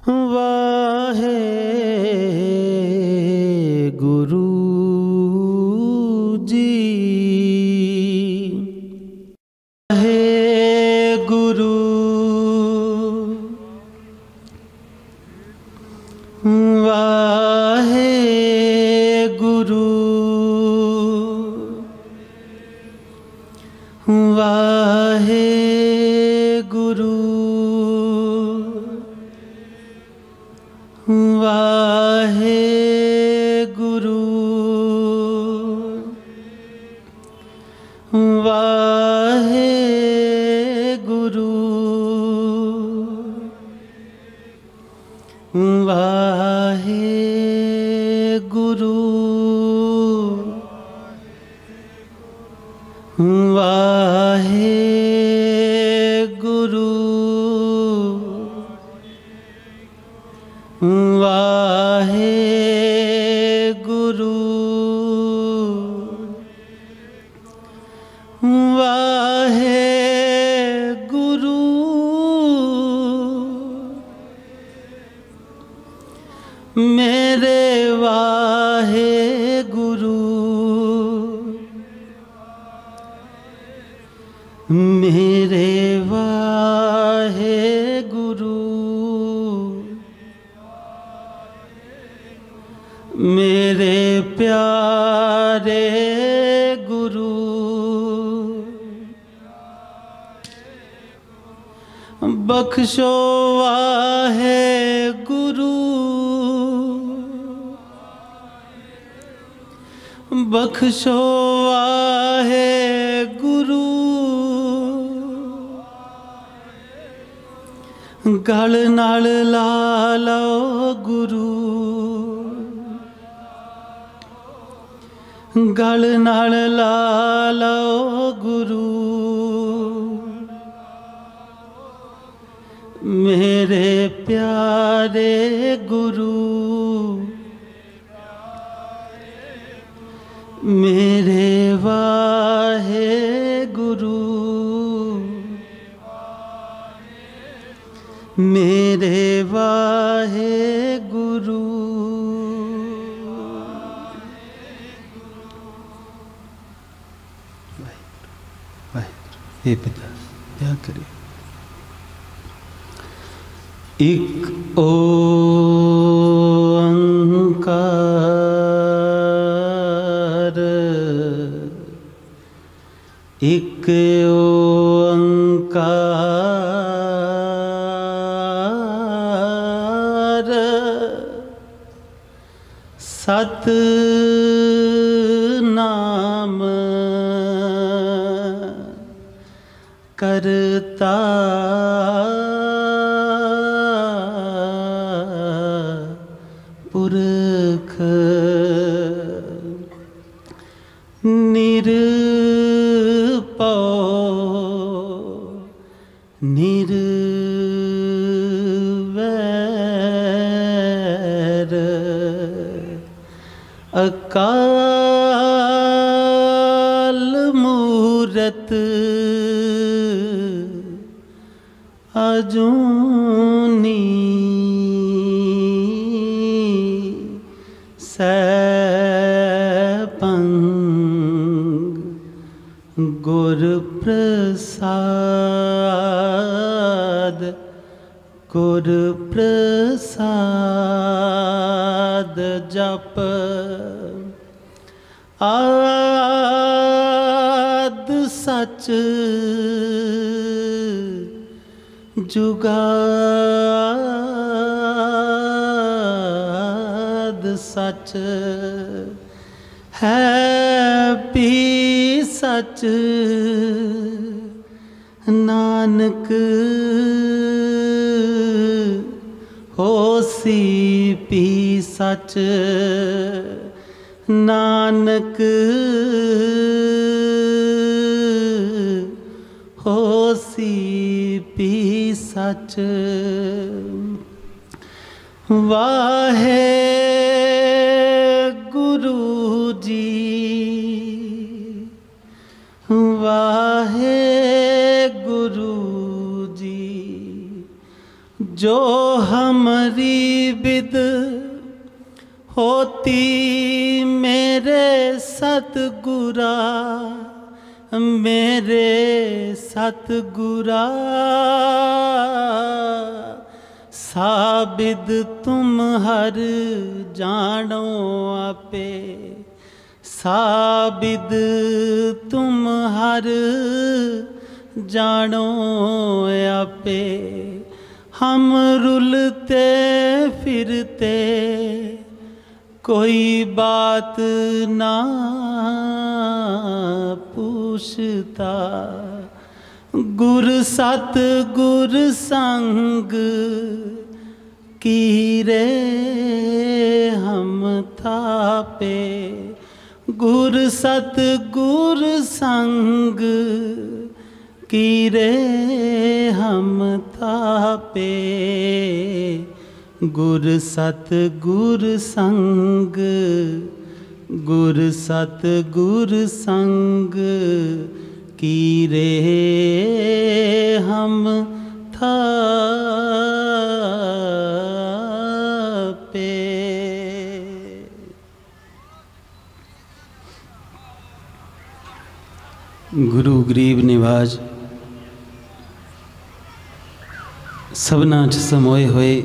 वाहे गुरु जी। वाहे गुरु वाहे गुरु वाहे गुरु वाहे गुरु वाहे गुरु वाहे गुरु वाहे गुरु वाहे गुरु वाहे गुरु मेरे वाहे गुरु मेरे वाहे गुरु मेरे प्यारे गुरु बख्शो वाहे गुरु बख्शो वाहे गुरु गल नाल ला लो गुरु गल नाल ला लो गुरु मेरे प्यारे गुरु मेरे वाहे गुरु मेरे वाहे गुरु हे पिता क्या करिए। एक ओंकार एक ओंकार सत नाम करता पुरख निरपौ निर्वैर अकाल मूरत अजूनी सैपंग गुर प्रसाद गुर प्रसाद जप आद सच जुगाद सच है भी सच नानक होसी पी सच नानक होसी पी सच वाहे गुरु जी वाहे गुरु जी जो हम हमारी बिद होती मेरे सतगुरा, मेरे सतगुरा। साबिद तुम हर जानो आपे, साबिद तुम हर जानो आपे। हम रुलते फिरते कोई बात ना पूछता, गुर सत गुर संग कीरे हम थापे। गुर सत गुर संग कीरे हम थापे। गुर सत गुर संग, गुर सत गुर संग कीरे हम थापे। गुरु गरीब निवाज सबना च समोए होए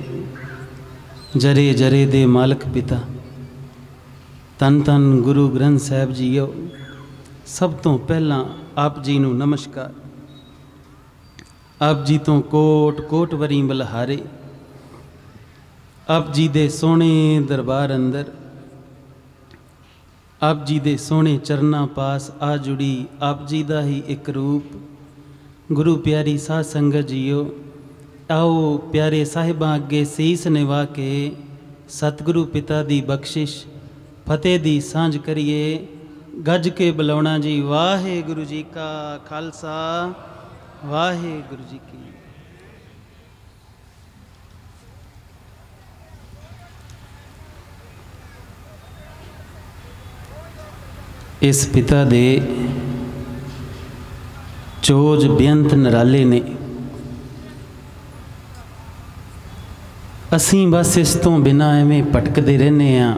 जरे जरे दे मालक पिता तन तन गुरु ग्रंथ साहिब जीओ। सब तो पहला आप जी नूं नमस्कार। आप जी तो कोट कोट वरी बलहारे। आप जी दे सोने दरबार अंदर आप जी दे सोने चरना पास आ जुड़ी आप जी दा ही एक रूप। गुरु प्यारी साध संगत जीओ, आओ प्यारे साहिबां अगे सीस निवा के सतगुरु पिता दी बख्शिश फतेह दी सांझ करिए। गज के बुलाउणा जी। वाहिगुरु जी का खालसा, वाहिगुरु जी की। इस पिता दे चोज बेअंत नराले ने। असीं बस इस तो बिना एवें भटकते रहने हाँ,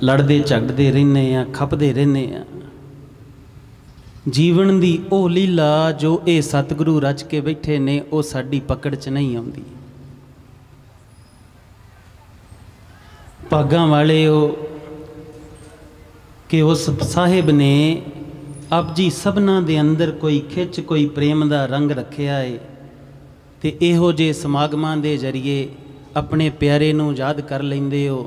लड़ते झगड़ते रहने हाँ, खपते रहने हाँ। जीवन की वो लीला जो ये सतगुरु रच के बैठे ने वो साडी पकड़ च नहीं आउंदी। भागां वाले हो कि उस साहिब ने आप जी सबना दे अंदर कोई खिच कोई प्रेम का रंग रखिया है ते इहो जे समागमां दे जरिए अपने प्यारे नूं याद कर लेंदे हो।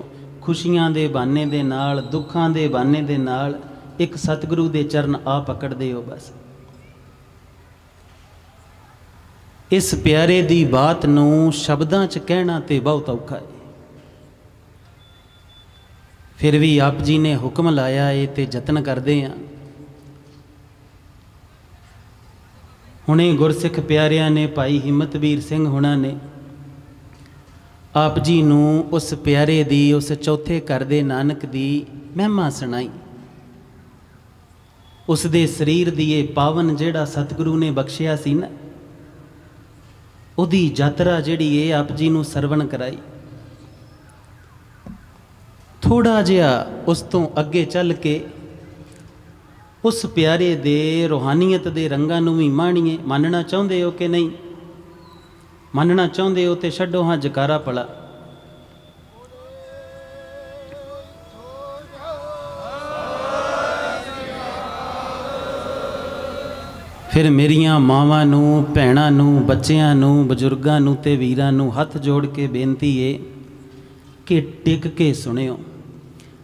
खुशियां दे बहाने दे नाल, दुखां दे बहाने दे नाल एक सतगुरु दे चरण आ पकड़दे हो। बस इस प्यारे दी बात नूं शब्दां च कहना ते बहुत औखा है। फिर भी आप जी ने हुक्म लाया है ते जतन करदे हां। हुणे गुरसिख प्यारियां ने भाई हिम्मतवीर सिंह हुणां ने आप जी नूं उस प्यारे दी उस चौथे घर दे नानक दी महिमा सुनाई। उस दे शरीर दी ये पावन जिहड़ा सतगुरु ने बख्शिया सी ना, उहदी यात्रा जिहड़ी है आप जी नूं सरवण कराई। थोड़ा जिहा उस तो अगे चल के उस प्यारे दे रूहानीयत दे रंगां नूं भी माणीए। मानना चाहुंदे हो कि नहीं? मानना चाहुंदे हो तो छड्डो हाँ जकारा पड़ा। फिर मेरियां मावां नूं, भैणां नूं, बच्चियां नूं, बजुर्गां नूं ते वीरां नूं हथ जोड़ के बेनती है कि टिक के सुनियो,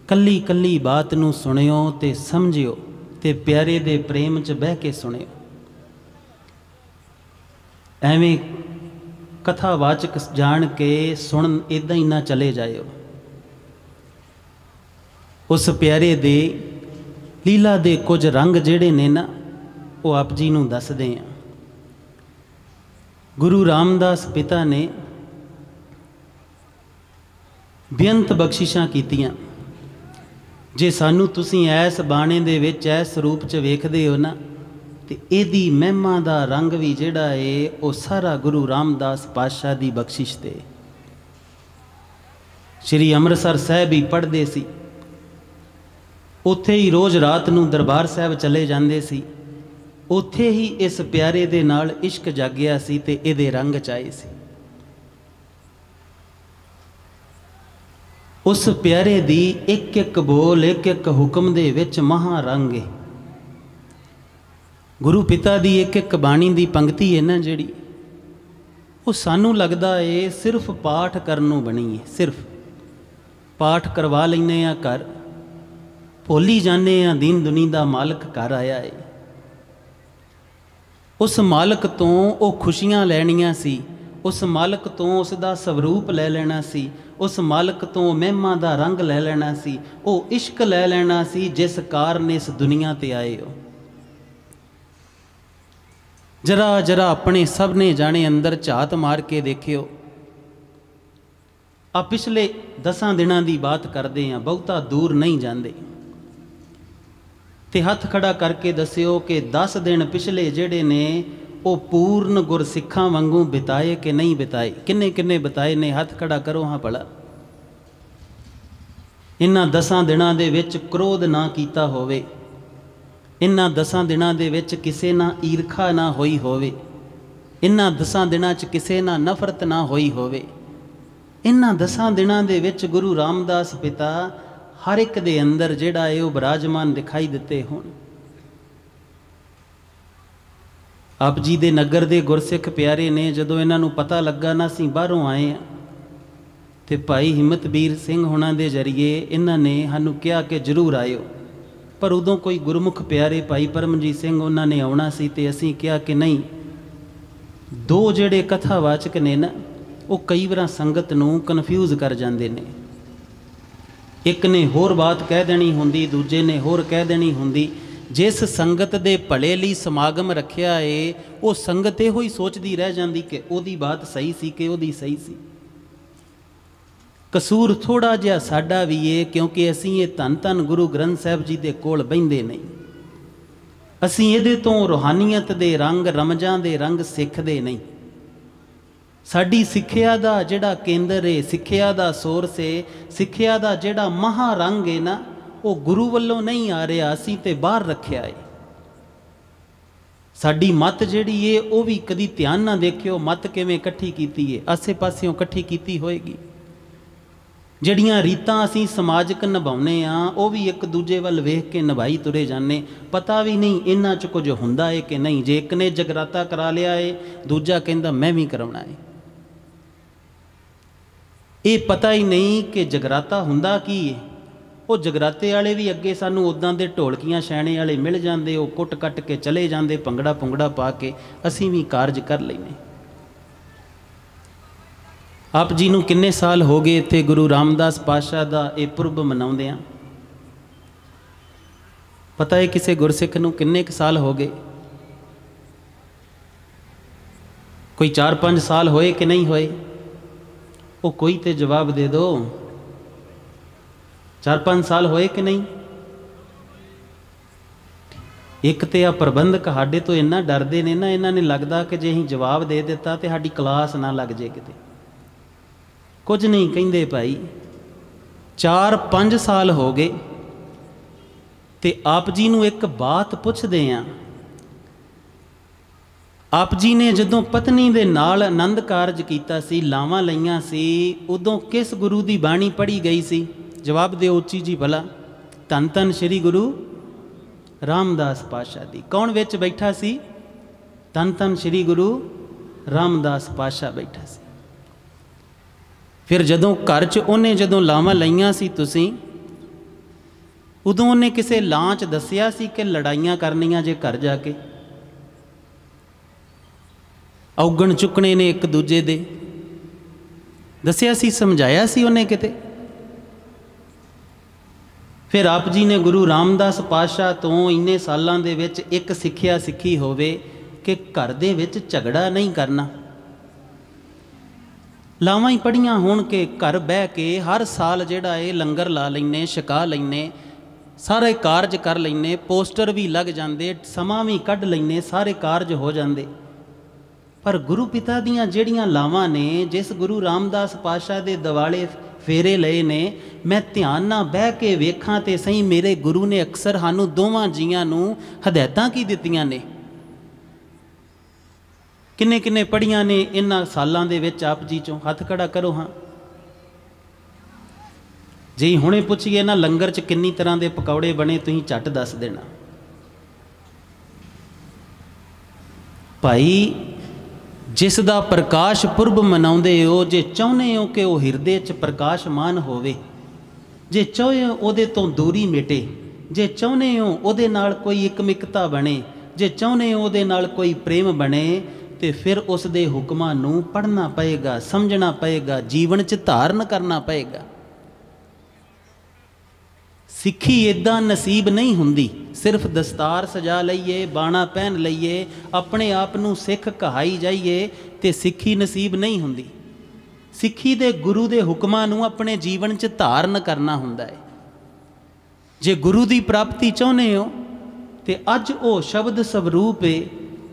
कल्ली कल्ली बात नूं सुनियो ते समझियो ते प्यारे दे प्रेम च बह के सुनियो। एवें कथावाचक जान के सुन इदां ही ना चले जाओ। उस प्यारे दे लीला दे कुछ रंग जिहड़े ने ना वो आप जी नूं दसदे हैं। गुरु रामदास पिता ने बेअंत बख्शिशां कीतियां। जे सानू तुसीं ऐस बाणे दे विच ऐस रूप च वेखदे हो ना ते इहदी महिमा दा रंग भी जिहड़ा है वो सारा गुरु रामदास पातशाह दी बख्शिश ते। श्री अमृतसर साहब ही पढ़ते सी, उत्थे ही रोज़ रात नूं दरबार साहब चले जाते सी, उत्थे ही इस प्यारे दे नाल इश्क जागिया सी ते इहदे रंग चाए सी। उस प्यारे दी एक एक बोल एक एक हुक्म दे विच महा रंग है। गुरु पिता दी एक एक बाणी दी पंक्ति है ना जिहड़ी, वो सानू लगदा है सिर्फ पाठ करनों बनी है। सिर्फ पाठ करवा लैने आ घर, भुली जाने आ दीन दुनी दा मालक घर आया है। उस मालक तो वो खुशियां लैनियां सी, उस मालक तो उसका स्वरूप लै लेना सी, उस मालक तो महिमा दा रंग लै लेना सी, वो इश्क लै लेना सी जिस कारण इस दुनिया ते आए हो। जरा जरा अपने सबने जाने अंदर झात मार के देखियो। आ पिछले 10 दिनों की बात करते हैं, बहुता दूर नहीं जाते, ते हथ खड़ा करके दसियो कि 10 दिन पिछले जेड़े ने वो पूर्ण गुरसिखा वांगू बिताए कि नहीं बिताए। किन्ने किन्ने बिताए ने, हथ खड़ा करो हाँ भला। इन्हां 10 दिनों दे विच क्रोध ना कीता होवे, इन्हां 10 दिनों दे विच किसे ना ईरखा ना होई होवे, इन्हां 10 दिनों च किसे ना नफरत ना होई होवे। इन्हां 10 दिनों दे विच गुरु रामदास पिता हर एक दे अंदर जिहड़ा है वो विराजमान दिखाई दिते होण। आप जी दे नगर दे गुरसिख प्यारे ने जदों इन्हां नूं पता लगा ना असीं बाहरों आए हैं, ते भाई हिम्मतवीर सिंह होना दे जरिए इन्हां ने सानूं कहा कि जरूर आयो। पर उदों कोई गुरमुख प्यारे भाई परमजीत सिंह उन्होंने आना सी, ते असीं कहा कि नहीं। 2 जेड़े कथावाचक ने ना, वो कई बार संगत नूं कन्फ्यूज़ कर जाते हैं। एक ने होर बात कह देनी होंदी, दूजे ने होर कह देनी होंदी। जिस संगत दे भले लई समागम रखिया है, वो संगत इहो ही सोचती रह जाती कि ओदी बात सही सी कि ओदी सही सी। कसूर थोड़ा जिहा साडा भी है, क्योंकि असीं ये धन धन गुरु ग्रंथ साहब जी दे कोल बहिंदे नहीं। असीं इहदे तो रूहानीयत दे रंग, रमजां दे रंग सिੱਖਦੇ नहीं। साडी सिੱਖਿਆ दा जिहड़ा केंद्र है, सिੱਖਿਆ दा सोर्स है, सिੱਖਿਆ दा जिहड़ा महा रंग है ना, वो गुरु वल्लों नहीं आ रहा, असीं ते बाहर रखिया है। साडी मत जिहड़ी है वो भी कदी ध्यान ना देखियो मत किवें इकट्ठी कीती है, आसे पासियों इकट्ठी कीती होएगी। जिहड़ियां रीतां असीं समाजिक निभाउने आ, वो भी एक दूजे वल वेख के निभाई तुरे जाने, पता भी नहीं इन्हां च कुछ हुंदा है कि नहीं। जे एक ने जगराता करा लिया है, दूजा कहंदा मैं भी कराउणा है। ये पता ही नहीं कि जगराता हुंदा की है। वो जगराते वाले भी अगे सानू उदां दे ढोलकियां छैणे वाले मिल जाते, वो कुट कट के चले जाते, भंगड़ा भुंगड़ा पा के असीं भी कारज कर लैने। आप जी नूं किन्ने साल हो गए इत्थे गुरु रामदास पातशाह दा ये पुरब मनाउंदियां? पता है किसी गुरसिख नूं किन्ने क साल हो गए? कोई 4-5 साल होए कि नहीं होए? वो कोई तो जवाब दे दो। 4-5 साल होए कि नहीं? एक तो आ प्रबंधक साडे तो इन्ना डरते ने ना, इन्हां ने लगता कि जे असीं जवाब दे दिता तो साडी क्लास ना लग जाए किते। कुछ नहीं कहिंदे भाई, 4-5 साल हो गए ते आप जी नूं एक बात पुछदे आ। आप जी ने जदों पत्नी दे नाल आनंद कारज कीता सी, लावां लईआं सी, उदों किस गुरु दी बाणी पढ़ी गई सी? जवाब दिओ उच्ची जी भला। धन धन श्री गुरु रामदास पातशाह दी। कौन विच बैठा सी? धन धन श्री गुरु रामदास पातशाह बैठा सी। फिर जदों घर च उन्हें जदों लावां लईआं सी तुसीं, उदों उन्हें किसे लां च दस्सिया सी कि लड़ाइयां करनियां जे घर जाके? औगण चुकने ने एक दूजे दे दस्सिया सी, समझाया सी उन्हें किते? फिर आप जी ने गुरु रामदास पातशाह तो इन्ने सालों दे विच एक सिੱਖਿਆ सीखी होवे कि घर दे विच झगड़ा नहीं करना। लावां ही पढ़ियां होण के घर बह के हर साल जिहड़ा है लंगर ला लैने, छका लैने, सारे कारज कर लैने, पोस्टर भी लग जाते, समा भी कढ़ लैने, सारे कारज हो जाते। पर गुरु पिता दियां जिहड़ियां लावां ने, जिस गुरु रामदास पातशाह दे दिवाले फेरे लए ने, मैं ध्यान ना बह के वेखां ते सही मेरे गुरु ने अक्सर सानू दोवां जियां नू हदायतां की दित्तियां ने। किन्ने किन्ने पढ़ियां ने इन्हां सालां दे विच आप जी चों? हथ खड़ा करो। हाँ जी, हुणे पुछिए ना लंगर च किन्नी तरह के पकौड़े बने, तुसीं झट दस देना। भाई जिस दा प्रकाश पुरब मनाउंदे हो, जे चाहुंदे हो कि वह हिरदे च प्रकाशमान होवे, जे चाहे उहदे तो दूरी मिटे, जे चाहुंदे हो उहदे नाल कोई इकमिकता बने, जे चाहुंदे हो उहदे नाल कोई प्रेम बने, तो फिर उस दे हुक्मां नूं पढ़ना पएगा, समझना पएगा, जीवन च धारण करना पएगा। सिੱਖੀ इदां नसीब नहीं हुंदी, सिर्फ दस्तार सजा लईए, बाणा पहन लईए, अपने आप नूं सिख कहाई जाइए तो सिੱਖੀ नसीब नहीं हुंदी। सिੱਖੀ दे गुरु दे हुक्मां नूं अपने जीवन च धारण करना हुंदा है। जे गुरु की प्राप्ति चाहुंदे हो तो अज वो शब्द स्वरूप है,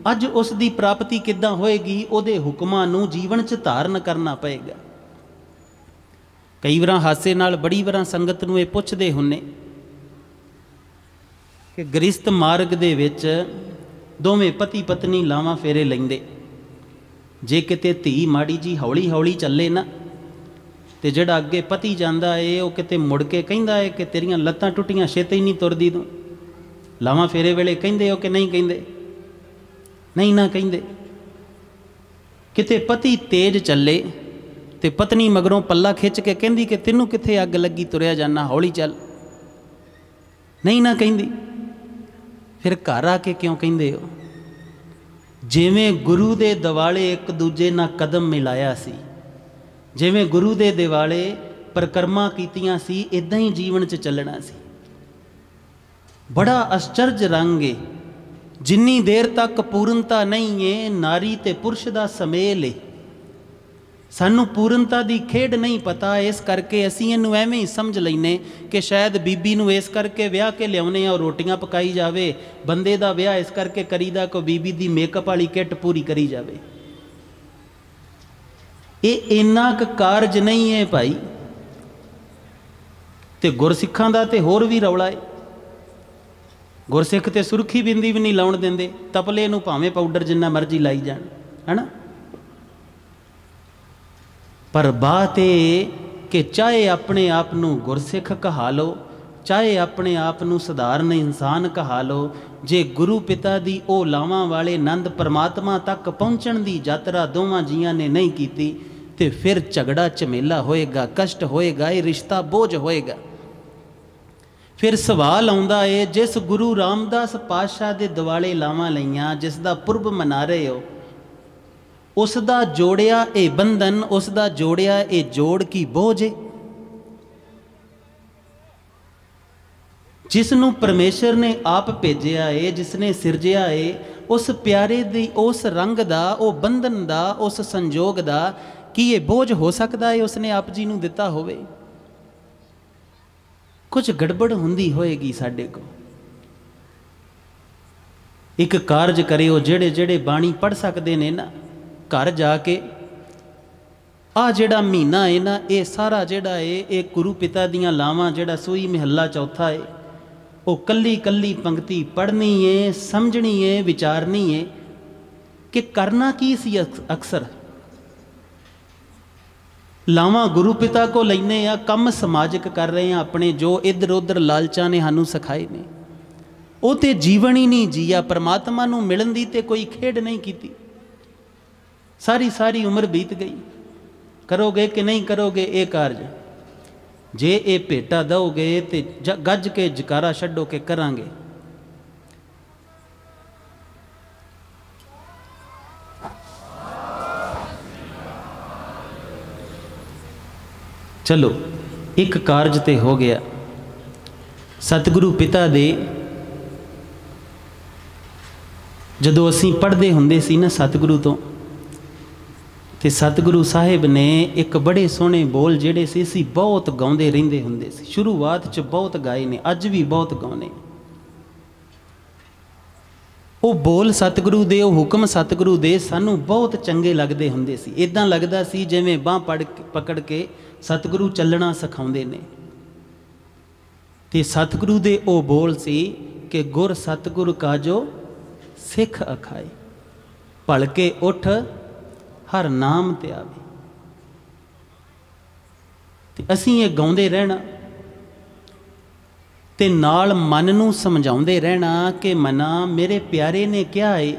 अज उस दी प्राप्ति किद्दां होएगी, उहदे हुक्मां नूं जीवन च धारण करना पएगा। कई बार हासे नाल बड़ी बार संगत नूं इह पुछदे हुन्ने कि गृहस्थ मार्ग दे विच दोवें पति पत्नी लावां फेरे लैंदे, जे किते धी माड़ी जी हौली हौली चले ना तो जिहड़ा अगे पति जांदा है वो किते मुड़ के कहिंदा है कि तेरियां लत्तां टुटियां छेती नहीं तुरदी तूं। लावां फेरे वेले कहिंदे हो कि नहीं कहिंदे? नहीं ना कहिंदे। किते पति तेज चले तो पत्नी मगरों पल्ला खिंच के कहती कि तेनू कित्थे अग लगी, तुरया जाना, हौली चल। नहीं ना कहिंदी। फिर घर आके क्यों कहिंदे हो? जिवें गुरु दे दिवाले एक दूजे नाल कदम मिलाया सी, जिवें गुरु दे दिवाले परिक्रमा कीतियां सी, इदां ही जीवन च चलना सी। बड़ा आश्चर्य रंग है। जिन्नी देर तक पूर्णता नहीं है, नारी ते पुरुष दा समेल है। सानू पूर्णता की खेड नहीं पता, इस करके असीं इहनूं एवें ही समझ लैने कि शायद बीबी नूं इस करके विआह के लियाउने और रोटियां पकाई जावे, बंदे दा विआह इस करके करीदा को बीबी दी मेकअप वाली किट पूरी करी जावे। ये इन्ना क कारज नहीं है भाई। ते गुरसिखां दा ते होर भी रौला है। गुरसिख ते सुरखी बिंदी भी नहीं लाउण दिंदे, तपले नूं भावें पाउडर जिन्ना मर्जी लाई जाण, है ना। पर बात यह कि चाहे अपने आप नूं गुरसिख कहा लो, चाहे अपने आप नूं सधारण इंसान कहा लो, जे गुरु पिता दी ओ लावां वाले नंद परमात्मा तक पहुँचण दी यात्रा दोवां जियां ने नहीं कीती, तो फिर झगड़ा झमेला होएगा, कष्ट होएगा, ये रिश्ता बोझ होएगा। फिर सवाल आउंदा है, जिस गुरु रामदास पातशाह दे दिवाले लावां लईआं, जिस दा पुरब मना रहे हो, उसदा जोड़िया ए बंधन, उसदा जोड़िया ए जोड़ की बोझ है। जिसनों परमेश्वर ने आप भेजिया है, जिसने सिरजिया है, उस प्यारे दी उस रंग दा, ओ बंधन दा, उस संजोग दा कि ये बोझ हो सकता है उसने आप जी नूं दिता होवे? कुछ गड़बड़ हुंदी होएगी साडे को। एक कारज करियो, जेड़े जेड़े बाणी पढ़ सकते ने ना, घर जाके आ जिहड़ा महीना है ना, ये सारा जिहड़ा है ये गुरु पिता दियां लावां, जिहड़ा सूई महला चौथा है, वो कल्ली कल्ली पंक्ति पढ़नी है, समझनी है, विचारनी है कि करना की सी। अक्सर लावां गुरु पिता को लैने आ, कम समाजिक कर रहे हैं अपने, जो इधर उधर लालचा ने सानू सिखाए ने, वो तो जीवन ही नहीं जिया। परमात्मा नूं मिलन दी ते कोई खेड नहीं की। सारी सारी उम्र बीत गई। करोगे कि नहीं करोगे ये कारज? जे ये भेटा दोगे तो गज के जकारा छड्डो के करांगे। चलो एक कारज ते हो गया। सतगुरु पिता दे जदों असीं पढ़दे हुंदे सी ना सतगुरु तो सतगुरु साहिब ने एक बड़े सोहने बोल जिहड़े सी असीं बहुत गाउंदे रहिंदे हुंदे सी। शुरुआत च बहुत गाए ने, अज भी बहुत गाउने। वो बोल सतगुरु दे, वो हुक्म सतगुरु दे सानू बहुत चंगे लगदे हुंदे सी। इदां लगदा सी जिवें बांह पकड़ के सतगुरु चलना सिखाउंदे ने। ते सतगुरु दे ओ बोल सी कि गुर सतगुर काजो सिख अखाए, भलके उठ हर नाम ते आवे। ते असीं ये गाउंदे रहना ते नाल मन नूं समझाउंदे रहना कि मना मेरे प्यारे ने क्या है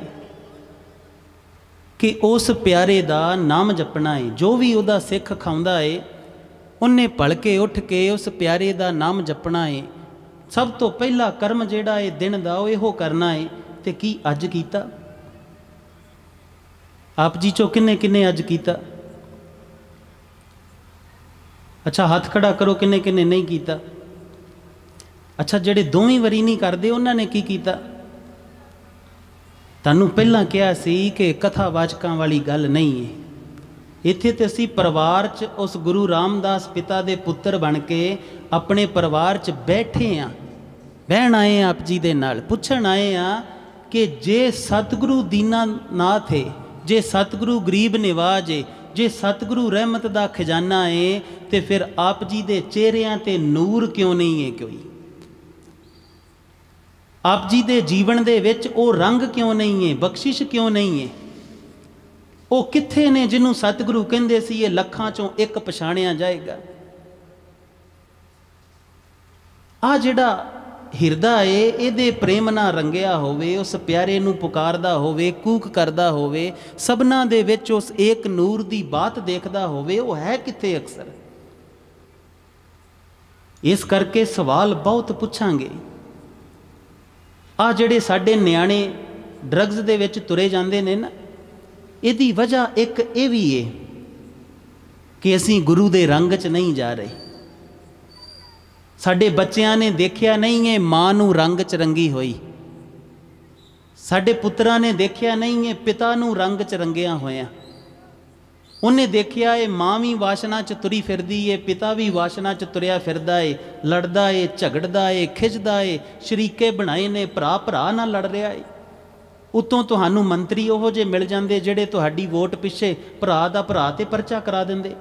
कि उस प्यारे दा नाम जपना है। जो भी उहदा सिख खाउंदा है उन्हें भलके उठ के उस प्यारे दा नाम जपना है। सब तो पहला कर्म जिहड़ा है दिन दा वो इहो करना है। ते की अज कीता? आप जी चो किन्ने किन्ने अज कीता? अच्छा हाथ खड़ा करो किन्ने किन्ने नहीं कीता। अच्छा जिहड़े दोवीं वारी नहीं करते उन्होंने की कीता? तुहानूं पहलां कहा सी कि कथावाचकां वाली गल नहीं है। इत्थे ते असीं परिवार च उस गुरु रामदास पिता दे पुत्र बन के अपने परिवार च बैठे हाँ, बहन आए आप जी दे नाल, पुछण आए हाँ कि जे सतगुरु दीनानाथ है, जे सतगुरु गरीब निवाज है, जे सतगुरु रहमत दा खजाना है, तो फिर आप जी दे चेहरियां ते नूर क्यों नहीं है? कोई आप जी दे जीवन दे विच ओ रंग क्यों नहीं है? बख्शिश क्यों नहीं है? वो कित्थे ने जिन्हों सतगुरु कहंदे सी ये लखां चों एक पछाणिया जाएगा। आ जिहड़ा हिरदा है इहदे प्रेम नाल रंगिया होवे, उस प्यारे नूं पुकारदा होवे, कूक करदा होवे, सबना दे विच उस एक नूर दी बात देखदा होवे, वो है कित्थे अक्सर? इस करके सवाल बहुत पुछांगे। आ जिहड़े साडे न्याणे ड्रग्स दे विच तुरे जांदे ने ना, इहदी वजह एक ये भी है कि असीं गुरु दे रंग च नहीं जा रहे। साडे बच्चियां ने देखिया नहीं है मां नूं रंग च रंगी होई, साडे पुत्रां ने देखिया नहीं है पिता नूं रंग च रंगिया होया। उन्हें देखिया है मां भी वासना च तुरी फिरदी है, पिता भी वासना च तुरिया फिरदा है, लड़दा है, झगड़दा है, खिजदा है, शरीके बनाए ने, भरा भरा नाल लड़ रहा है। उतों तुहानूं मंत्री ओहो जे मिल जांदे जिहड़े तुहाडी वोट पिछे भरा दा भरा ते परचा करा दिंदे।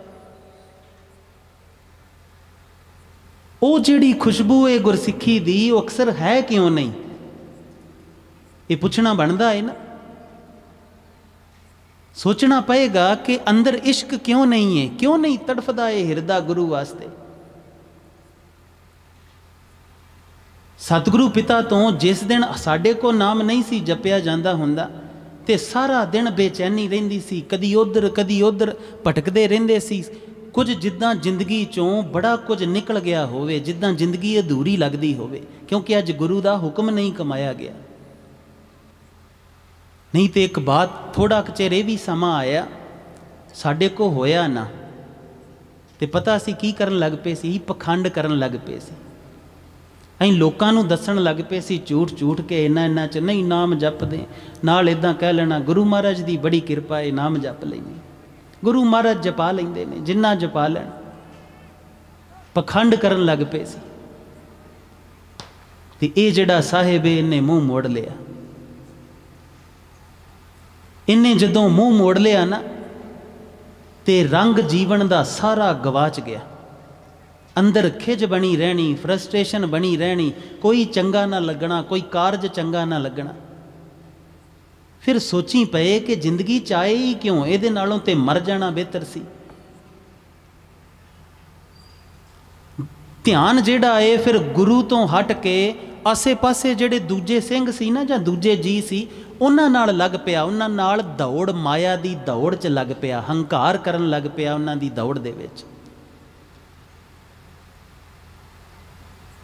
ਉਹ ਜਿਹੜੀ खुशबू है गुरसिੱਖੀ दी वो अक्सर है क्यों नहीं? ये पुछना बनता है ना। सोचना पएगा कि अंदर इश्क क्यों नहीं है, क्यों नहीं तड़फदा है हिरदा गुरु वास्ते। सतगुरु पिता तो जिस दिन साडे को नाम नहीं सी जपिया जांदा हुंदा ते सारा दिन बेचैनी रहिंदी सी, कदी उधर भटकदे रहिंदे सी। कुछ जिद्दां जिंदगी चों बड़ा कुछ निकल गया होवे, जिद्दां जिंदगी अधूरी लगदी होवे, क्योंकि अज गुरु दा हुक्म नहीं कमाया गया। नहीं तो एक बात थोड़ा चिर भी समा आया साडे को होया ना ते पता सी की करन लग पे सी, पखंड करन लग पे सी। अं लोकां नूं दस्सण लग पे सी झूठ के इन्ना च नहीं नाम जपदे, नाल इदां कह लेना गुरु महाराज दी बड़ी किरपा है नाम जप लैने, गुरु महाराज जपा लेंदे ने, जिन्ना जपा लैण। पखंड करन लग पे सी ते ये जिहड़ा साहिब है इन्हें मूँह मोड़ लिया। इन्हें जदों मूँह मोड़ लिया ना ते रंग जीवन दा सारा गवाच गया। अंदर खिज बनी रहनी, फ्रस्ट्रेशन बनी रहनी, कोई चंगा ना लगना, कोई कारज चंगा ना लगना। फिर सोची पे कि जिंदगी चाहे ही क्यों, ये नालों ते मर जाना बेहतर सी। ध्यान जिहड़ा है फिर गुरु तो हट के आसे पासे जिहड़े दूजे सिंह सी ना जां दूजे जी सी उन्हां नाल लग पिया, उन्हां नाल दौड़, माया दी दौड़ च लग पिया, हंकार करन लग पिया उन्हां दी दौड़ दे विच।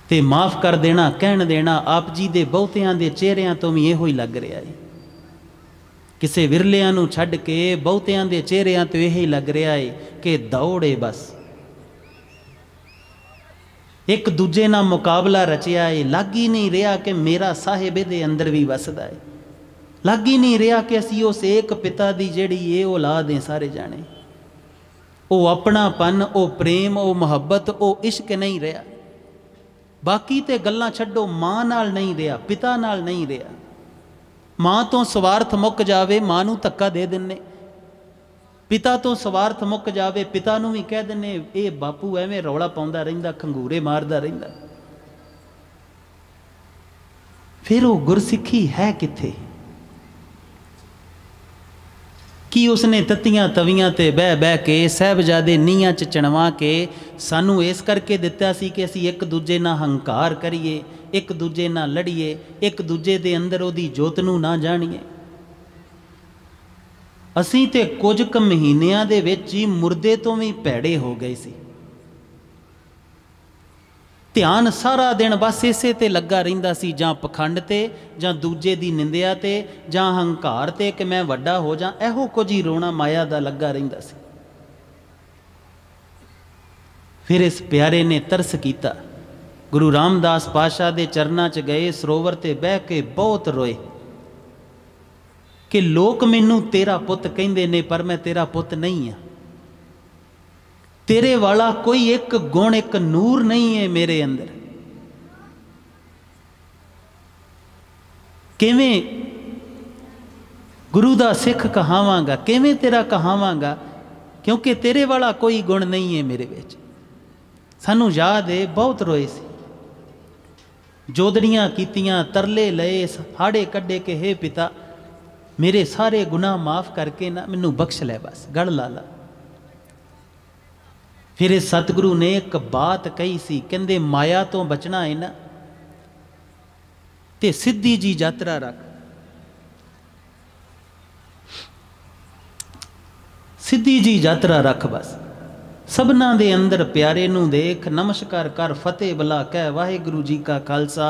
ते माफ़ कर देना, कहण देना आप जी दे बहुतियां दे चेहरिਆਂ तो भी इहो ही लग रहा है। किसे विरलियां नूं छड्ड के बहुतियां दे चेहरिਆਂ तो यही लग रहा है कि दौड़ है बस। एक दूजे नाल मुकाबला रचिया है, लग ही नहीं रहा कि मेरा साहिब दे अंदर भी वसदा है, लग ही नहीं रहा कि असी उस एक पिता दी जिहड़ी ये औलाद है सारे जाने। वो अपनापन, वो प्रेम, वो मुहब्बत, वो इश्क नहीं रहा। बाकी ते गल्लां छड्डो, मां नाल नहीं रहा, पिता नाल नहीं रहा। मां तो स्वार्थ मुक जावे, मां नूं धक्का दे दिन्ने, पिता तो स्वार्थ मुक जावे, पिता नूं भी कह दिंने ये बापू एवें रौला पाउंदा रहिंदा, खंगूरे मारदा रहिंदा। फिर वो गुरसिੱਖੀ है किथे? कि उसने तत्तियां तवियां ते बह बह के साहिबजादे नीहां च चणवा के सानू इस करके दिता सी कि असी एक दूजे नाल हंकार करिए, एक दूजे नाल लड़िए, एक दूजे दे अंदर उहदी जोत नूं ना जाणीए। असी ते कुछ क महीनिਆਂ ਦੇ ਵਿੱਚ ही मुर्दे तो भी भैड़े हो गए सी। ध्यान सारा दिन बस इसे ते लगा रहिंदा सी, जां पखंड ते, जां दूजे दी निंदिया ते, जां हंकार ते कि मैं वड्डा हो जा, इहो कुछ ही रोना माया दा लगा रहिंदा सी। फिर इस प्यारे ने तरस कीता, गुरु रामदास पातशाह दे चरनां च गए, सरोवर ते बह के बहुत रोए कि लोक मैनू तेरा पुत कहिंदे ने पर मैं तेरा पुत नहीं हाँ। तेरे वाला कोई एक गुण, एक नूर नहीं है मेरे अंदर। किवें गुरु दा सिख कहावांगा, किवें तेरा कहावांगा, क्योंकि तेरे वाला कोई गुण नहीं है मेरे विच। सानू याद है बहुत रोए सी, जोदड़ियां कीतियां, तरले लए, हाड़े कड्डे के हे पिता मेरे सारे गुनाह माफ़ करके ना मैनू बख्श लै, बस गढ़ ला ला। फिर इस सतगुरु ने एक बात कही सी, कहंदे माया तो बचना है ना ते सीधी जी यात्रा रख, सीधी जी यात्रा रख, बस सबना दे अंदर प्यारे नू देख, नमस्कार कर, फतेह बला कह, वाहिगुरु जी का खालसा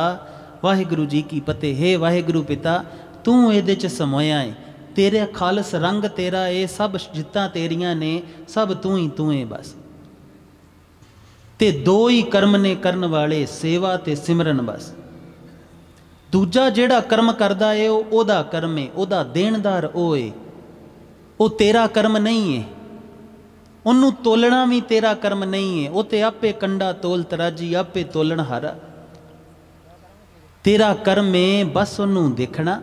वाहिगुरु जी की फतेह। हे वाहिगुरु पिता तू इहदे च समोया है, तेरे खालस रंग तेरा है, सब जित्तां तेरियां ने, सब तू है बस। ते दो ही कर्म ने करन वाले, सेवा ते सिमरन बस। दूजा जिहड़ा कर्म करदा है ओहदा कर्म है, ओहदा देणदार ओ है, वो तेरा कर्म नहीं है। उन्नू तोलना भी तेरा कर्म नहीं है, वो ते आपे कंडा तोल तराजी, आपे तोलन हारा। तेरा कर्म है बस उन्नू देखना,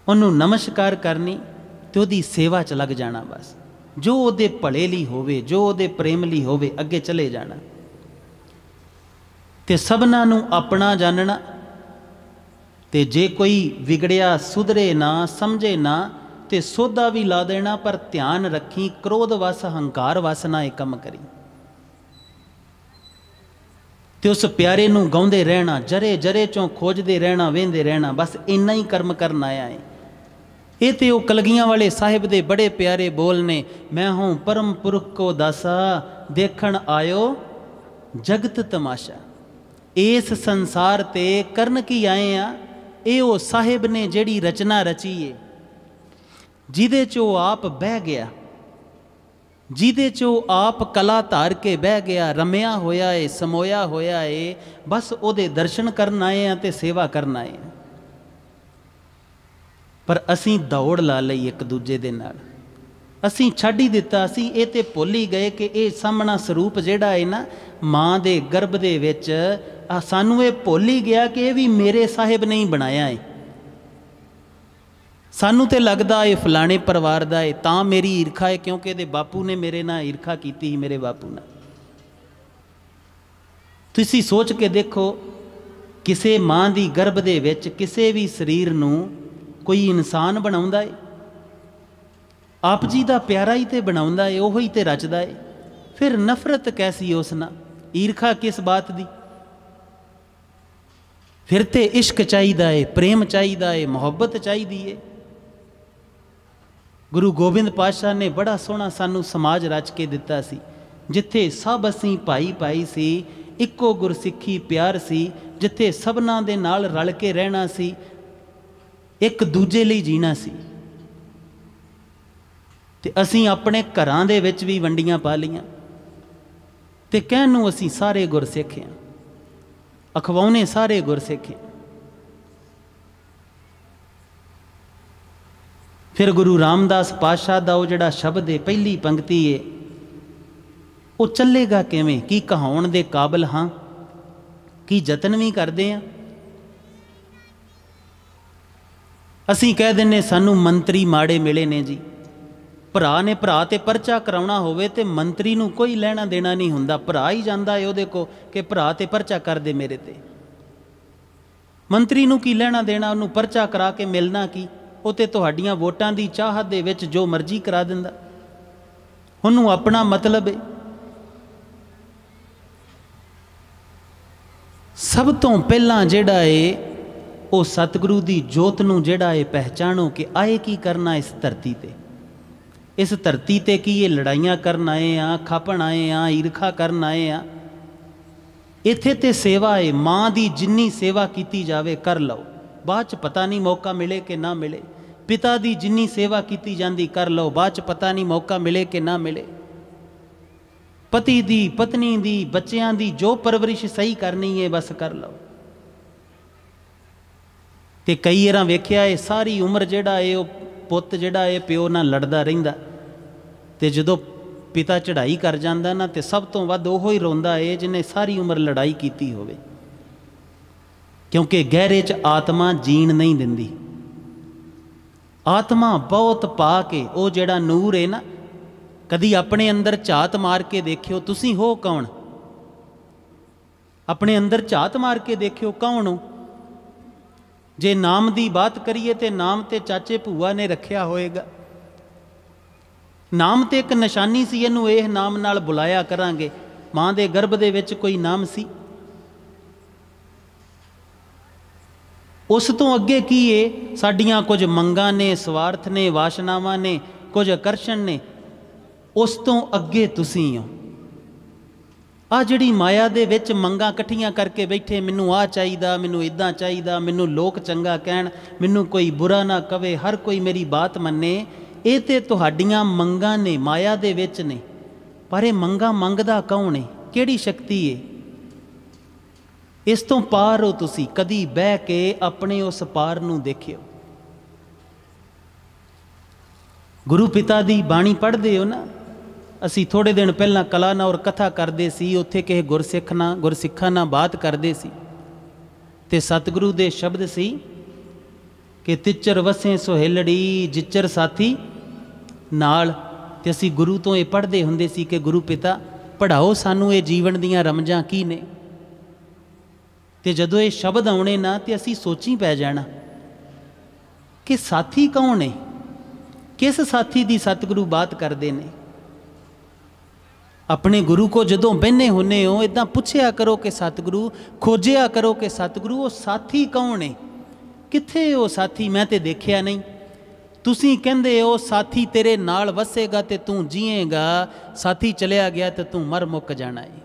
उन्नू नमस्कार करनी ते ओहदी सेवा च लग जाना, बस जो ਉਹਦੇ ਭਲੇ ਲਈ ਹੋਵੇ, ਜੋ ਉਹਦੇ ਪ੍ਰੇਮ ਲਈ ਹੋਵੇ, ਅੱਗੇ ਚਲੇ ਜਾਣਾ। ਤੇ ਸਭਨਾਂ ਨੂੰ ਆਪਣਾ ਜਾਣਨਾ, ਤੇ ਜੇ ਕੋਈ ਵਿਗੜਿਆ ਸੁਧਰੇ ਨਾ, ਸਮਝੇ ਨਾ ਤੇ ਸੋਧਾ ਵੀ ਲਾ ਦੇਣਾ, ਪਰ ਧਿਆਨ ਰੱਖੀ ਕ੍ਰੋਧ ਵਸ ਹੰਕਾਰ ਵਸ ਨਾ ਇਹ ਕੰਮ ਕਰੀ। ਤੇ ਉਸ ਪਿਆਰੇ ਨੂੰ ਗਾਉਂਦੇ ਰਹਿਣਾ, ਜਰੇ ਜਰੇ ਚੋਂ ਖੋਜਦੇ ਰਹਿਣਾ, ਵੇਂਦੇ ਰਹਿਣਾ, ਬਸ ਇੰਨਾ ਹੀ ਕਰਮ ਕਰਨ ਆਇਆ ਹੈ। ये तो वो कलगियां वाले साहिब दे बड़े प्यारे बोल ने, मैं हूँ परम पुरख को दासा, देखण आयो जगत तमाशा। इस संसार ते करन की आए आ, ये वो साहिब ने जेड़ी रचना रची है, जिदे चो आप बह गया, जिदे चो आप कला धार के बह गया, रमिया होया है, समोया होया है, बस ओदे दर्शन करन आए हैं ते सेवा करन आए हैं। पर असी दौड़ ला लई एक दूजे दे नाल, असी छड्ड ही दिता, असी ये ते भुल ही गए कि ये सामना स्वरूप जिहड़ा है ना माँ दे गर्भ दे विच, सानू ये भुल ही गया कि ये भी मेरे साहिब नहीं बनाया है। सानू तो लगदा है फलाने परिवार दा है तां मेरी ईर्खा है, क्योंकि इहदे बापू ने मेरे नाल ईर्खा कीती ही, मेरे बापू नाल। तुसीं सोच के देखो, किसे माँ दी गर्भ दे विच किसे भी शरीर नूं कोई इंसान बनाउंदा है, आप जी दा प्यारा ही तो बनाउंदा है, ओह ही तो रचदा है। फिर नफरत कैसी उस नाल, ईर्खा किस बात दी? फिर तो इश्क चाहिदा है, प्रेम चाहिदा है, मुहब्बत चाहिदी है। गुरु गोबिंद पातशाह ने बड़ा सोहना सानू समाज रच के दिता सी, जिथे सब असीं भाई भाई सी, इक्को गुरसिੱਖੀ प्यार सी, जिथे सबना दे नाल रल के रहना सी, एक दूजे ਲਈ जीना सी। ते असीं अपने घरां दे विच भी वंडियां पा लईआं ते कहण नूं असीं सारे गुरसिੱਖ हां, अखवाउने सारे गुरसिੱਖ हां। फिर गुरु रामदास पातशाह दा वो जिहड़ा शब्द है, पहली पंक्ति है, वो चलेगा किवें? की कहाउण दे काबिल हाँ, की जतन भी करदे हां। असीं कह दिंने सानू मंत्री माड़े मिले ने जी, ਭਰਾ ਨੇ ਭਰਾ ਤੇ ਪਰਚਾ ਕਰਾਉਣਾ ਹੋਵੇ ਤੇ ਮੰਤਰੀ ਨੂੰ ਕੋਈ ਲੈਣਾ ਦੇਣਾ ਨਹੀਂ ਹੁੰਦਾ, ਭਰਾ ਹੀ ਜਾਂਦਾ ਹੈ ਉਹਦੇ ਕੋ ਕਿ ਭਰਾ ਤੇ ਪਰਚਾ ਕਰ ਦੇ ਮੇਰੇ ਤੇ। ਮੰਤਰੀ ਨੂੰ ਕੀ ਲੈਣਾ ਦੇਣਾ, ਉਹਨੂੰ ਪਰਚਾ ਕਰਾ ਕੇ ਮਿਲਣਾ ਕੀ? ਉਹ ਤੇ ਤੁਹਾਡੀਆਂ ਵੋਟਾਂ ਦੀ ਚਾਹਤ ਦੇ ਵਿੱਚ ਜੋ ਮਰਜ਼ੀ ਕਰਾ ਦਿੰਦਾ, ਉਹਨੂੰ ਆਪਣਾ ਮਤਲਬ ਹੈ। ਸਭ ਤੋਂ ਪਹਿਲਾਂ ਜਿਹੜਾ ਏ ਉਹ ਸਤਿਗੁਰੂ ਦੀ ਜੋਤ ਨੂੰ ਜਿਹੜਾ ਏ ਪਹਿਚਾਣੋ ਕਿ ਆਏ ਕੀ ਕਰਨਾ ਇਸ ਧਰਤੀ ਤੇ। ਇਸ ਧਰਤੀ ਤੇ ਕੀ ਇਹ ਲੜਾਈਆਂ ਕਰਨ ਆਏ ਆ, ਖਾਪਣ ਆਏ ਆ, ਈਰਖਾ ਕਰਨ ਆਏ ਆ? ਇੱਥੇ ਤੇ ਸੇਵਾ ਏ, ਮਾਂ ਦੀ ਜਿੰਨੀ ਸੇਵਾ ਕੀਤੀ ਜਾਵੇ ਕਰ ਲਓ, ਬਾਅਦ 'ਚ ਪਤਾ ਨਹੀਂ ਮੌਕਾ ਮਿਲੇ ਕਿ ਨਾ ਮਿਲੇ। ਪਿਤਾ ਦੀ ਜਿੰਨੀ ਸੇਵਾ ਕੀਤੀ ਜਾਂਦੀ ਕਰ ਲਓ, ਬਾਅਦ 'ਚ ਪਤਾ ਨਹੀਂ ਮੌਕਾ ਮਿਲੇ ਕਿ ਨਾ ਮਿਲੇ। ਪਤੀ ਦੀ, ਪਤਨੀ ਦੀ, ਬੱਚਿਆਂ ਦੀ ਜੋ ਪਰਵਰਿਸ਼ ਸਹੀ ਕਰਨੀ ਹੈ ਬਸ ਕਰ ਲਓ। ਤੇ ਕਈ ਵਾਰਾਂ ਵੇਖਿਆ ਇਹ ਸਾਰੀ ਉਮਰ ਜਿਹੜਾ ਏ ਉਹ ਪੁੱਤ ਜਿਹੜਾ ਏ ਪਿਓ ਨਾਲ ਲੜਦਾ ਰਹਿੰਦਾ, ਤੇ ਜਦੋਂ ਪਿਤਾ ਚੜ੍ਹਾਈ ਕਰ ਜਾਂਦਾ ਨਾ ਤੇ ਸਭ ਤੋਂ ਵੱਧ ਉਹ ਹੀ ਰੋਂਦਾ ਏ ਜਿਹਨੇ ਸਾਰੀ ਉਮਰ ਲੜਾਈ ਕੀਤੀ ਹੋਵੇ, ਕਿਉਂਕਿ ਗਹਿਰੇ 'ਚ ਆਤਮਾ ਜੀਣ ਨਹੀਂ ਦਿੰਦੀ। ਆਤਮਾ ਬਹੁਤ ਪਾ ਕੇ ਉਹ ਜਿਹੜਾ ਨੂਰ ਹੈ ਨਾ, ਕਦੀ ਆਪਣੇ ਅੰਦਰ ਝਾਤ ਮਾਰ ਕੇ ਦੇਖਿਓ ਤੁਸੀਂ ਹੋ ਕੌਣ? ਆਪਣੇ ਅੰਦਰ ਝਾਤ ਮਾਰ ਕੇ ਦੇਖਿਓ ਕੌਣ ਹੋ? ਜੇ ਨਾਮ ਦੀ ਬਾਤ ਕਰੀਏ ਤੇ ਨਾਮ ਤੇ ਚਾਚੇ ਭੂਆ ਨੇ ਰੱਖਿਆ ਹੋਏਗਾ। ਨਾਮ ਤੇ ਇੱਕ ਨਿਸ਼ਾਨੀ ਸੀ, ਇਹਨੂੰ ਇਹ ਨਾਮ ਨਾਲ ਬੁਲਾਇਆ ਕਰਾਂਗੇ। ਮਾਂ ਦੇ ਗਰਭ ਦੇ ਵਿੱਚ ਕੋਈ ਨਾਮ ਸੀ? ਉਸ ਤੋਂ ਅੱਗੇ ਕੀ ਏ? ਸਾਡੀਆਂ ਕੁਝ ਮੰਗਾਂ ਨੇ, ਸਵਾਰਥ ਨੇ, ਵਾਸ਼ਨਾਵਾਂ ਨੇ, ਕੁਝ ਆਕਰਸ਼ਣ ਨੇ। ਉਸ ਤੋਂ ਅੱਗੇ ਤੁਸੀਂ ਹੋ। ਆ ਜਿਹੜੀ ਮਾਇਆ ਦੇ ਵਿੱਚ ਮੰਗਾਂ ਇਕੱਠੀਆਂ ਕਰਕੇ ਬੈਠੇ, ਮੈਨੂੰ ਆਹ ਚਾਹੀਦਾ, ਮੈਨੂੰ ਇੱਦਾਂ ਚਾਹੀਦਾ, ਮੈਨੂੰ ਲੋਕ ਚੰਗਾ ਕਹਿਣ, ਮੈਨੂੰ ਕੋਈ ਬੁਰਾ ਨਾ ਕਵੇ, ਹਰ ਕੋਈ ਮੇਰੀ ਬਾਤ ਮੰਨੇ, ਇਹ ਤੇ ਤੁਹਾਡੀਆਂ ਮੰਗਾਂ ਨੇ, ਮਾਇਆ ਦੇ ਵਿੱਚ ਨੇ। ਪਰ ਇਹ ਮੰਗਾਂ ਮੰਗਦਾ ਕੌਣ ਹੈ? ਕਿਹੜੀ ਸ਼ਕਤੀ ਹੈ? ਇਸ ਤੋਂ ਪਾਰ ਹੋ ਤੁਸੀਂ। ਕਦੀ ਬਹਿ ਕੇ ਆਪਣੇ ਉਸ ਪਾਰ ਨੂੰ ਦੇਖਿਓ। ਗੁਰੂ ਪਿਤਾ ਦੀ ਬਾਣੀ ਪੜ੍ਹਦੇ ਹੋ ਨਾ? ਅਸੀਂ ਥੋੜ੍ਹੇ ਦਿਨ ਪਹਿਲਾਂ ਕਲਾਨੌਰ ਕਥਾ ਕਰਦੇ ਸੀ, ਉੱਥੇ ਕਿਸੇ ਗੁਰਸਿੱਖਾਂ ਨਾਲ ਬਾਤ ਕਰਦੇ ਸੀ ਤੇ ਸਤਿਗੁਰੂ ਦੇ ਸ਼ਬਦ ਸੀ ਕਿ ਤਿੱਚਰ ਵਸੇ ਸੁਹੇਲੜੀ ਜਿੱਚਰ ਸਾਥੀ ਨਾਲ। ਤੇ ਅਸੀਂ ਗੁਰੂ ਤੋਂ ਇਹ ਪੜ੍ਹਦੇ ਹੁੰਦੇ ਸੀ ਕਿ ਗੁਰੂ ਪਿਤਾ ਪੜ੍ਹਾਓ ਸਾਨੂੰ ਇਹ ਜੀਵਨ ਦੀਆਂ ਰਮਜਾਂ ਕੀ ਨੇ। ਤੇ ਜਦੋਂ ਇਹ ਸ਼ਬਦ ਆਉਣੇ ਨਾ ਤੇ ਅਸੀਂ ਸੋਚੀ ਪੈ ਜਾਣਾ ਕਿ ਸਾਥੀ ਕੌਣ ਹੈ? ਕਿਸ ਸਾਥੀ ਦੀ ਸਤਿਗੁਰੂ ਬਾਤ ਕਰਦੇ ਨੇ? ਆਪਣੇ ਗੁਰੂ ਕੋ ਜਦੋਂ ਬਹਿਨੇ ਹੁੰਨੇ ਹੋ, ਇੱਦਾਂ ਪੁੱਛਿਆ ਕਰੋ ਕਿ ਸਤਿਗੁਰੂ, ਖੋਜਿਆ ਕਰੋ ਕਿ ਸਤਿਗੁਰੂ ਉਹ ਸਾਥੀ ਕੌਣ ਹੈ? ਕਿੱਥੇ ਉਹ ਸਾਥੀ? ਮੈਂ ਤੇ ਦੇਖਿਆ ਨਹੀਂ। ਤੁਸੀਂ ਕਹਿੰਦੇ ਹੋ ਸਾਥੀ ਤੇਰੇ ਨਾਲ ਵਸੇਗਾ ਤੇ ਤੂੰ ਜੀਏਗਾ, ਸਾਥੀ ਚਲਿਆ ਗਿਆ ਤੇ ਤੂੰ ਮਰ ਮੁੱਕ ਜਾਣਾ ਹੈ।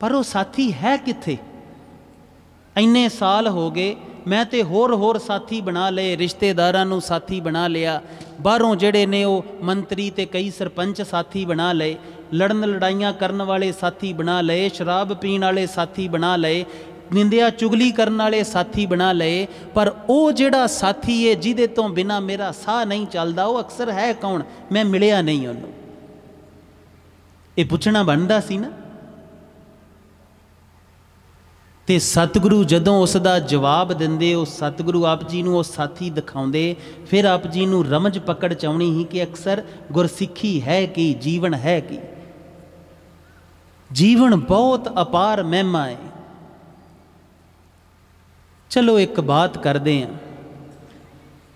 ਪਰ ਉਹ ਸਾਥੀ ਹੈ ਕਿੱਥੇ? ਇੰਨੇ ਸਾਲ ਹੋ ਗਏ, ਮੈਂ ਤੇ ਹੋਰ ਸਾਥੀ ਬਣਾ ਲਏ, ਰਿਸ਼ਤੇਦਾਰਾਂ ਨੂੰ ਸਾਥੀ ਬਣਾ ਲਿਆ, ਬਾਹਰੋਂ ਜਿਹੜੇ ਨੇ ਉਹ ਮੰਤਰੀ ਤੇ ਕਈ ਸਰਪੰਚ ਸਾਥੀ ਬਣਾ ਲਏ, ਲੜਨ ਲੜਾਈਆਂ ਕਰਨ ਵਾਲੇ ਸਾਥੀ ਬਣਾ ਲਏ, ਸ਼ਰਾਬ ਪੀਣ ਵਾਲੇ ਸਾਥੀ ਬਣਾ ਲਏ, ਨਿੰਦਿਆ ਚੁਗਲੀ ਕਰਨ ਵਾਲੇ ਸਾਥੀ ਬਣਾ ਲਏ। ਪਰ ਉਹ ਜਿਹੜਾ ਸਾਥੀ ਹੈ ਜਿਹਦੇ ਤੋਂ ਬਿਨਾਂ ਮੇਰਾ ਸਾਹ ਨਹੀਂ ਚੱਲਦਾ, ਉਹ ਅਕਸਰ ਹੈ ਕੌਣ? ਮੈਂ ਮਿਲਿਆ ਨਹੀਂ ਉਹਨੂੰ। ਇਹ ਪੁੱਛਣਾ ਬਣਦਾ ਸੀ ਨਾ। ਤੇ ਸਤਿਗੁਰੂ ਜਦੋਂ ਉਸ ਦਾ ਜਵਾਬ ਦਿੰਦੇ, ਉਹ ਸਤਿਗੁਰੂ ਆਪ ਜੀ ਨੂੰ ਉਹ ਸਾਥੀ ਦਿਖਾਉਂਦੇ, ਫਿਰ ਆਪ ਜੀ ਨੂੰ ਰਮਝ ਪਕੜ ਚਾਉਣੀ ਹੀ ਕਿ ਅਕਸਰ ਗੁਰਸਿੱਖੀ ਹੈ ਕੀ, ਜੀਵਨ ਹੈ ਕੀ। ਜੀਵਨ ਬਹੁਤ ਅਪਾਰ ਮਹਿਮਾ ਹੈ। ਚਲੋ ਇੱਕ ਬਾਤ ਕਰਦੇ ਹਾਂ।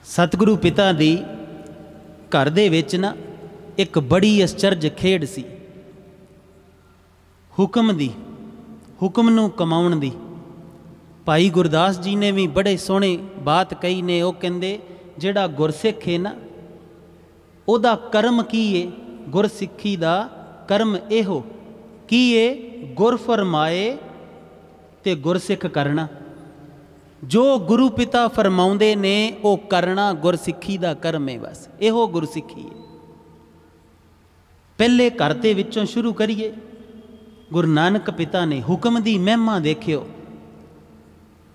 ਸਤਿਗੁਰੂ ਪਿਤਾ ਦੀ ਘਰ ਦੇ ਵਿੱਚ ਨਾ ਇੱਕ ਬੜੀ ਅਚਰਜ ਖੇਡ ਸੀ, ਹੁਕਮ ਦੀ, ਹੁਕਮ ਨੂੰ ਕਮਾਉਣ ਦੀ। ਭਾਈ ਗੁਰਦਾਸ ਜੀ ਨੇ ਵੀ ਬੜੇ ਸੋਹਣੇ ਬਾਤ ਕਹੀ ਨੇ। ਉਹ ਕਹਿੰਦੇ ਜਿਹੜਾ ਗੁਰਸਿੱਖ ਹੈ ਨਾ, ਉਹਦਾ ਕਰਮ ਕੀ ਹੈ? ਗੁਰਸਿੱਖੀ ਦਾ ਕਰਮ ਇਹੋ ਕੀ ਹੈ? ਗੁਰ ਫਰਮਾਏ ਤੇ ਗੁਰਸਿੱਖ ਕਰਨਾ। ਜੋ ਗੁਰੂ ਪਿਤਾ ਫਰਮਾਉਂਦੇ ਨੇ ਉਹ ਕਰਨਾ ਗੁਰਸਿੱਖੀ ਦਾ ਕਰਮ ਹੈ। ਬਸ ਇਹੋ ਗੁਰਸਿੱਖੀ ਹੈ। ਪਹਿਲੇ ਘਰ ਦੇ ਵਿੱਚੋਂ ਸ਼ੁਰੂ ਕਰੀਏ। ਗੁਰੂ ਨਾਨਕ ਪਿਤਾ ਨੇ ਹੁਕਮ ਦੀ ਮਹਿਮਾ ਦੇਖਿਓ।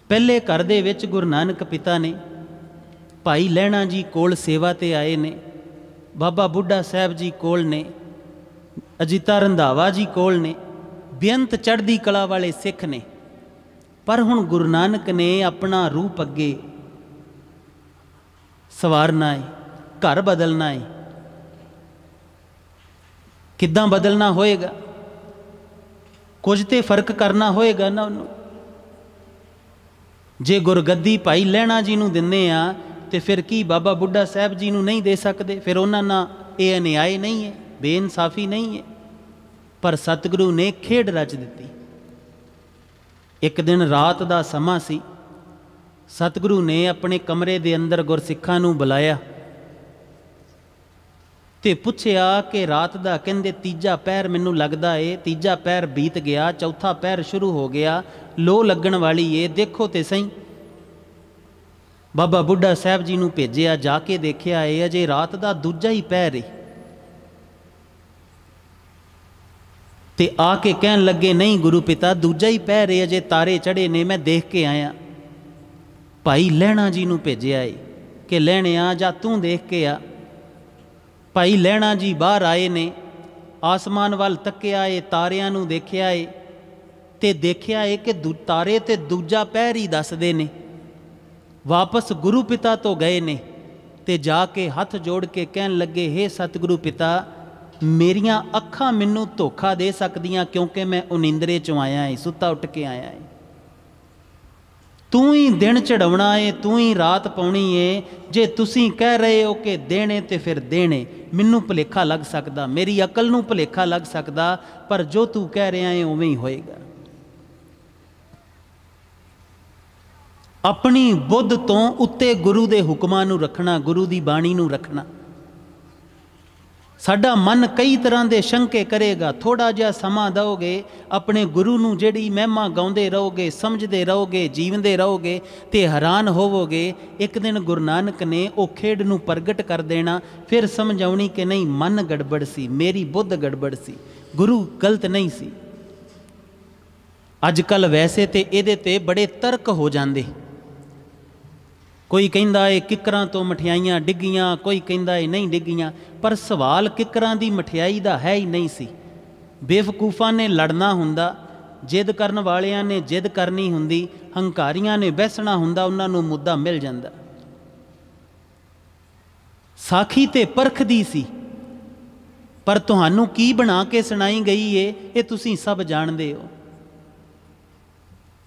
ਪਹਿਲੇ ਘਰ ਦੇ ਵਿੱਚ ਗੁਰੂ ਨਾਨਕ ਪਿਤਾ ਨੇ ਭਾਈ ਲਹਿਣਾ ਜੀ ਕੋਲ ਸੇਵਾ ਤੇ ਆਏ ਨੇ, ਬਾਬਾ ਬੁੱਢਾ ਸਾਹਿਬ ਜੀ ਕੋਲ ਨੇ, ਅਜੀਤਾ ਰੰਧਾਵਾ ਜੀ ਕੋਲ ਨੇ, ਬੇਅੰਤ ਚੜ੍ਹਦੀ ਕਲਾ ਵਾਲੇ ਸਿੱਖ ਨੇ। ਪਰ ਹੁਣ ਗੁਰੂ ਨਾਨਕ ਨੇ ਆਪਣਾ ਰੂਪ ਅੱਗੇ ਸਵਾਰਨਾ ਹੈ, ਘਰ ਬਦਲਣਾ ਹੈ, किद्दां बदलना होएगा, कुछ तो फर्क करना होएगा ना उन्होंने। जे गुरगद्दी भाई लहणा जी नूं दिंदे आ तो फिर की बाबा बुढ़ा साहब जी नूं नहीं दे सकते? फिर उन्हां नाल ये अन्याय नहीं है, बेइंसाफी नहीं है। पर सतगुरु ने खेड रच दी। एक दिन रात का समा सी, सतगुरु ने अपने कमरे के अंदर गुरसिखां नूं बुलाया ते पुछया कि रात का कहंदे तीजा पहर मैनूं लगदा है, तीजा पहर बीत गया, चौथा पहर शुरू हो गया, लो लगन वाली है, देखो तो सही। बाबा बुढ़ा साहब जी नूं भेजिया, जाके देखिया है अजे रात का दूजा ही पहर है। ते आके कहन लगे नहीं गुरु पिता दूजा ही पहर है, अजे तारे चढ़े ने, मैं देख के आया। भाई लहणा जी नूं भेजिया है कि लहणिया जा तू देख के आ। भाई लहणा जी बाहर आए ने, आसमान वाल तक्या है, तारियां नूं देखिया है ते देखिया है कि तारे ते दूजा पहर ही दसदे ने। वापस गुरु पिता तो गए ने ते जाके हथ जोड़ के कहन लगे हे सतगुरु पिता मेरियां अखां मैनूं धोखा दे सकदियां क्योंकि मैं उनिंदरे चों आया है, सुता उठ के आया है। तू ही दिन चढ़ाउणा है, तू ही रात पाउणी है। जे तुसीं कह रहे हो कि देने तो फिर देने, मैनूं भुलेखा लग सकदा, मेरी अकल नूं भुलेखा लग सकदा, पर जो तू कह रहा है उवें ही होएगा। अपनी बुद्ध तो उत्ते गुरु दे हुक्मां नूं रखना, गुरु दी बाणी नूं रखना। साडा मन कई तरह के शंके करेगा, थोड़ा जिहा समा दोगे अपने गुरु नूं जिहड़ी महिमा गाउंदे रहोगे, समझते रहोगे, जीवंदे रहोगे तो हैरान होवोगे। एक दिन गुरु नानक ने वो खेड नूं प्रगट कर देना, फिर समझ आउणी कि नहीं मन गड़बड़ सी, मेरी बुद्ध गड़बड़ सी, गुरु गलत नहीं सी। अजकल वैसे तो इहदे ते बड़े तर्क हो जाते, कोई कहंदा है किकरां तो मठियाइयां डिग्गियां, कोई कहंदा है नहीं डिग्गियां, पर सवाल किकरां दी मठियाई दा है ही नहीं सी। बेवकूफां ने लड़ना हुंदा, जिद करन वालियां ने जिद करनी हुंदी, हंकारियां ने बहसना हुंदा, उन्हां नूं मुद्दा मिल जांदा। साखी ते परख दी सी, पर तुहानूं की बना के सुनाई गई है ये तुसीं सब जाणदे हो।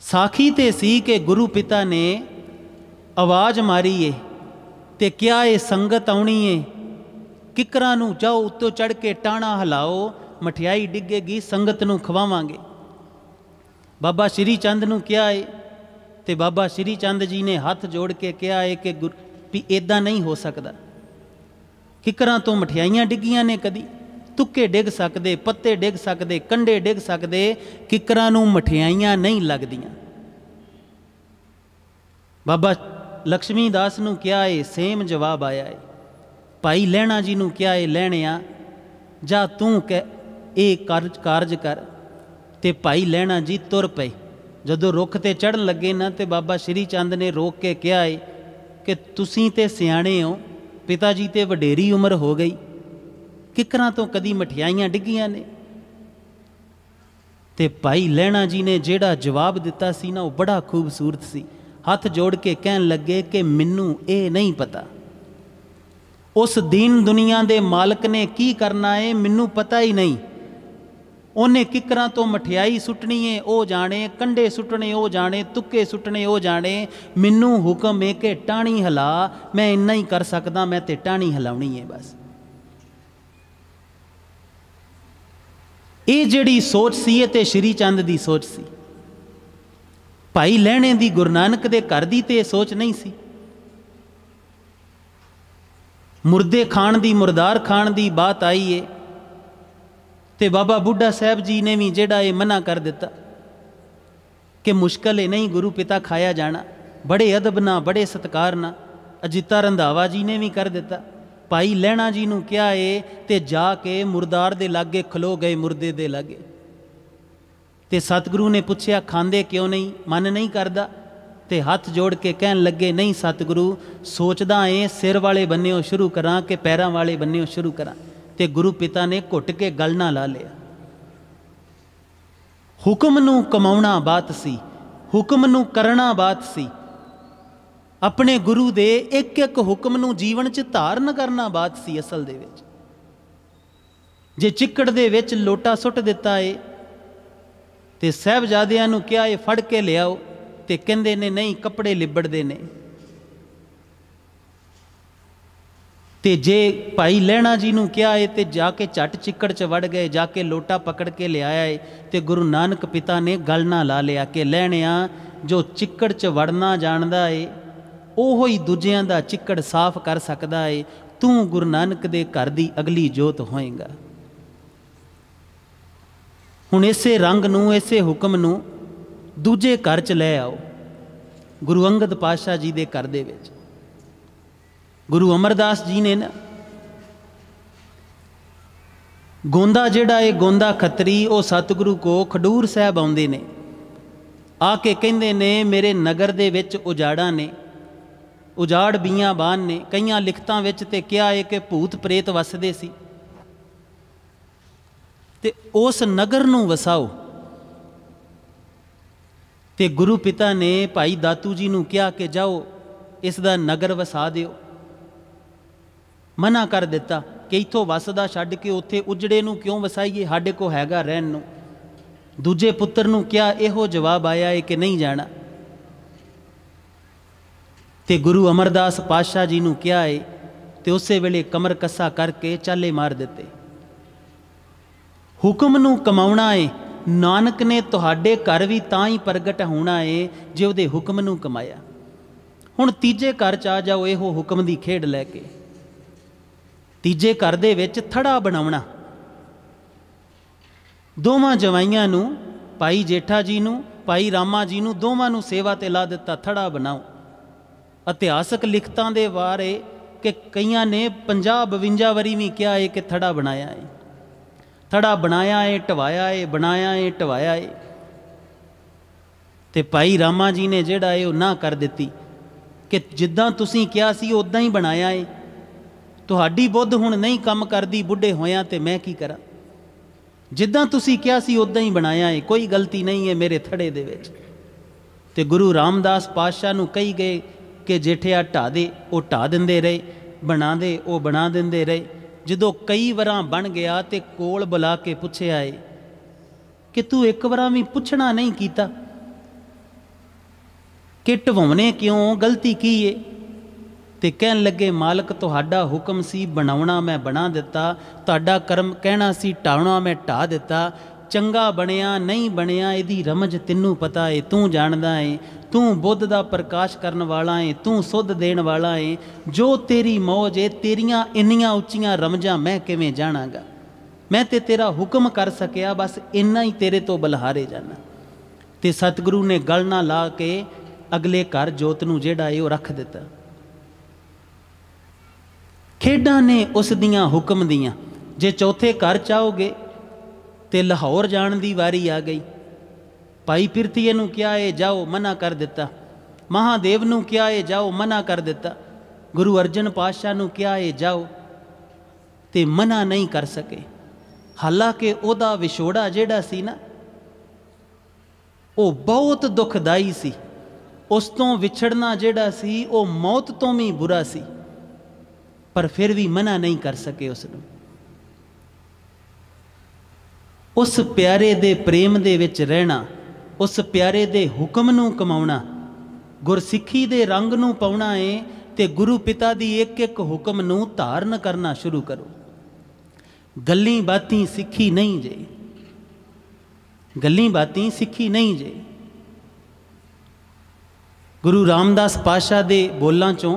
साखी ते सी कि गुरु पिता ने आवाज़ मारी है ते क्या ये संगत आउणी है, किकरां नूं जाओ उत्तों चढ़ के टाणा हिलाओ, मठियाई डिगेगी, संगत नूं खवावांगे। बाबा श्री चंद नूं क्या है ते बाबा श्री चंद जी ने हथ जोड़ के कहा है कि भी इदां नहीं हो सकता। किकरां तो मठियाइयां डिगियां ने, कदी तुक्के डिग सकते, पत्ते डिग सकते, कंडे डिग सकते, किकरां नूं मठियाइयां नहीं लगदियां। बाबा लक्ष्मी दास नूं क्या है सेम जवाब आया है। भाई लहणा जी नूं क्या है लहणिया जा तू कह ये कारज कर, ते भाई लहणा जी तुर पे। जदों रुख ते चढ़न लगे ना ते बाबा श्री चंद ने रोक के कहा है कि तुसीं ते सियाणे हो, पिता जी ते वडेरी उम्र हो गई, किकरां तो कदी मठियाइयां डिगियां ने। ते भाई लहणा जी ने जेड़ा जवाब दिता सी ना वो बड़ा खूबसूरत सी। हथ जोड़ के कहन लगे कि मैनू ये नहीं पता, उस दीन दुनिया दे मालक ने की करना है मैनू पता ही नहीं। उन्हें किकरां तो मठियाई सुटनी है वो जाने, कंडे सुटने वो जाने, तुक्के सुटने वो जाने। मैनू हुक्म है कि टाणी हिला, मैं इन्ना ही कर सकदा, मैं ते टाणी हिलाउणी है बस। ये जिहड़ी सोच सी ये ते श्री चंद दी सोच सी। भाई लहणे दी गुरु नानक दे घर दी ते सोच नहीं सी। मुर्दे खाण दी, मुर्दार खाण दी बात आई है ते बाबा बुढ़ा साहब जी ने भी जेड़ा ये मना कर दिता कि मुश्किल है नहीं गुरु पिता खाया जाना, बड़े अदब ना बड़े सत्कार ना। अजिता रंधावा जी ने भी कर दिता। भाई लहणा जी नूं क्या है ते जाके मुर्दार दे लागे खलो गए, मुर्दे दे लागे। ते सतगुरु ने पूछया खांदे क्यों नहीं, मन नहीं करदा? ते हाथ जोड़ के कहन लगे नहीं सतगुरु सोचदा है सिर वाले बन्ने शुरू करा कि पैरां वाले बन्ने शुरू करा। ते गुरु पिता ने घुट के गल ना ला लिया। हुक्म नूं कमाउणा बात सी, हुक्म नूं करना बात सी। अपने गुरु दे एक एक हुक्म नूं जीवन च धारण करना बात सी। असल दे विच जे चिक्कड़ दे विच लोटा सुट दिता है तो साहबजादियां नूं कहा ये फड़ के लियाओ, तो कहंदे ने नहीं कपड़े लिबड़ते ने। तो जे भाई लहणा जी नूं कहा है तो जाके झट चिक्कड़ च वड़ गए, जाके लोटा पकड़ के लिया है। तो गुरु नानक पिता ने गल ना ला लिया कि लहणिया जो चिक्कड़ च वड़ना जानदा है ओहो ही दूजियां दा चिक्कड़ साफ कर सकदा है। तू गुरु नानक दे घर दी अगली जोत होएगा। हुण इसे रंग नूं इसे हुक्म नूं दूजे घर च लै आओ। गुरु अंगद पातशाह जी दे घर दे विच गुरु अमरदास जी ने ना गोंदा जिहड़ा है गोंदा खत्तरी वो सतगुरु को खडूर साहब आउंदे ने, आके कहंदे ने मेरे नगर दे विच उजाड़ा ने, उजाड़ बीआं बान ने। कईयां लिखतां विच ते कहा है कि भूत प्रेत वसदे सी, ते उस नगर नूं वसाओ। ते गुरु पिता ने भाई दातू जी नूं कहा कि जाओ इसदा नगर वसा दिओ। मना कर दिता कि इत्थों वसदा छड्ड के उत्थे उजड़े नूं क्यों वसाईए, साडे को हैगा रहन नूं। दूजे पुत्र नूं क्या इहो जवाब आया है कि नहीं जाना। ते गुरु अमरदास पातशाह जी नूं क्या है तो उस वेले कमर कसा करके चाले मार दिते। हुक्म नूं कमाउणा है, नानक ने तुहाडे घर भी तां ही प्रगट होना है जे उहदे हुक्म नूं कमाया। हुण तीजे घर च आ जाओ इहो हुक्म दी खेड लैके। तीजे घर दे विच थड़ा बनाउणा, दोवां जवाइयां नूं भाई जेठा जी नूं भाई रामा जी नूं दोवां नूं सेवा ते ला दिता, थड़ा बनाओ। इतिहासक लिखतां दे बारे कि कईयां ने 50-52 वारी भी कहा है कि थड़ा बनाया है, थड़ा बनाया है ढवाया है, बनाया है ढवाया है। ते भाई रामा जी ने जिहड़ा है वो ना कर दिती कि जिद्दां तुसीं कहा सी उदां ही बनाया है, तुहाडी बुद्ध हुण नहीं काम करदी बुढ़े होया ते मैं की करा। जिद्दां तुसीं कहा सी उदां ही बनाया है, कोई गलती नहीं है मेरे थड़े दे विच। ते गुरु रामदास पातशाह नूं कही गए कि जेठिया ढा दे, वो ढा दिंदे रहे, बना दे वो बना दिंदे रहे। जदों कई वारां बन गया तो कोल बुला के पुछया है कि तू एक वार भी पुछना नहीं कीता कि ढवाउने क्यों, गलती की है। ते कहन लगे मालक तुहाडा हुक्म सी बनाउणा मैं बना दिता, तुहाडा कर्म कहना सी ढाउणा मैं ढा दिता। चंगा बनिया नहीं बनिया इहदी रमज तैनूं पता है, तू जानदा है। तू बुद्ध दा प्रकाश करन वाला है, तू सुध देण वाला है। जो तेरी मौज है तेरियां इन्नियां उच्चियां रमजां मैं किवें जाणांगा। मैं ते तेरा हुक्म कर सकिया, बस इन्ना ही तेरे तो बलहारे जाना। ते सतगुरु ने गल ना ला के अगले घर जोत नूं जिहड़ा है वो रख दिता। खेडां ने उस दियां हुक्म दियां। जे चौथे घर चाहोगे तो लाहौर जाण दी वारी आ गई। भाई पिरथीए नूं क्या है जाओ, मना कर दिता। महादेव नूं क्या है जाओ, मना कर दिता। गुरु अर्जन पातशाह नूं क्या है जाओ, ते मना नहीं कर सके। हालांकि उहदा विछोड़ा जिहड़ा सी ना वो बहुत दुखदाई सी। उस तो विछड़ना जिहड़ा सी वो मौत तो भी बुरा सी, पर फिर भी मना नहीं कर सके उसनूं। उस प्यारे दे प्रेम दे विच रहना, उस प्यारे दे हुक्म नूं कमाउणा, गुरसिੱਖੀ दे रंग नूं पाउणा है। ते गुरु पिता दी एक एक हुक्म नूं धारण करना शुरू करो। गल्ली बाती सिੱਖੀ नहीं जे, गल्ली बाती सिੱਖੀ नहीं जे। गुरु रामदास पातशाह दे बोलां चों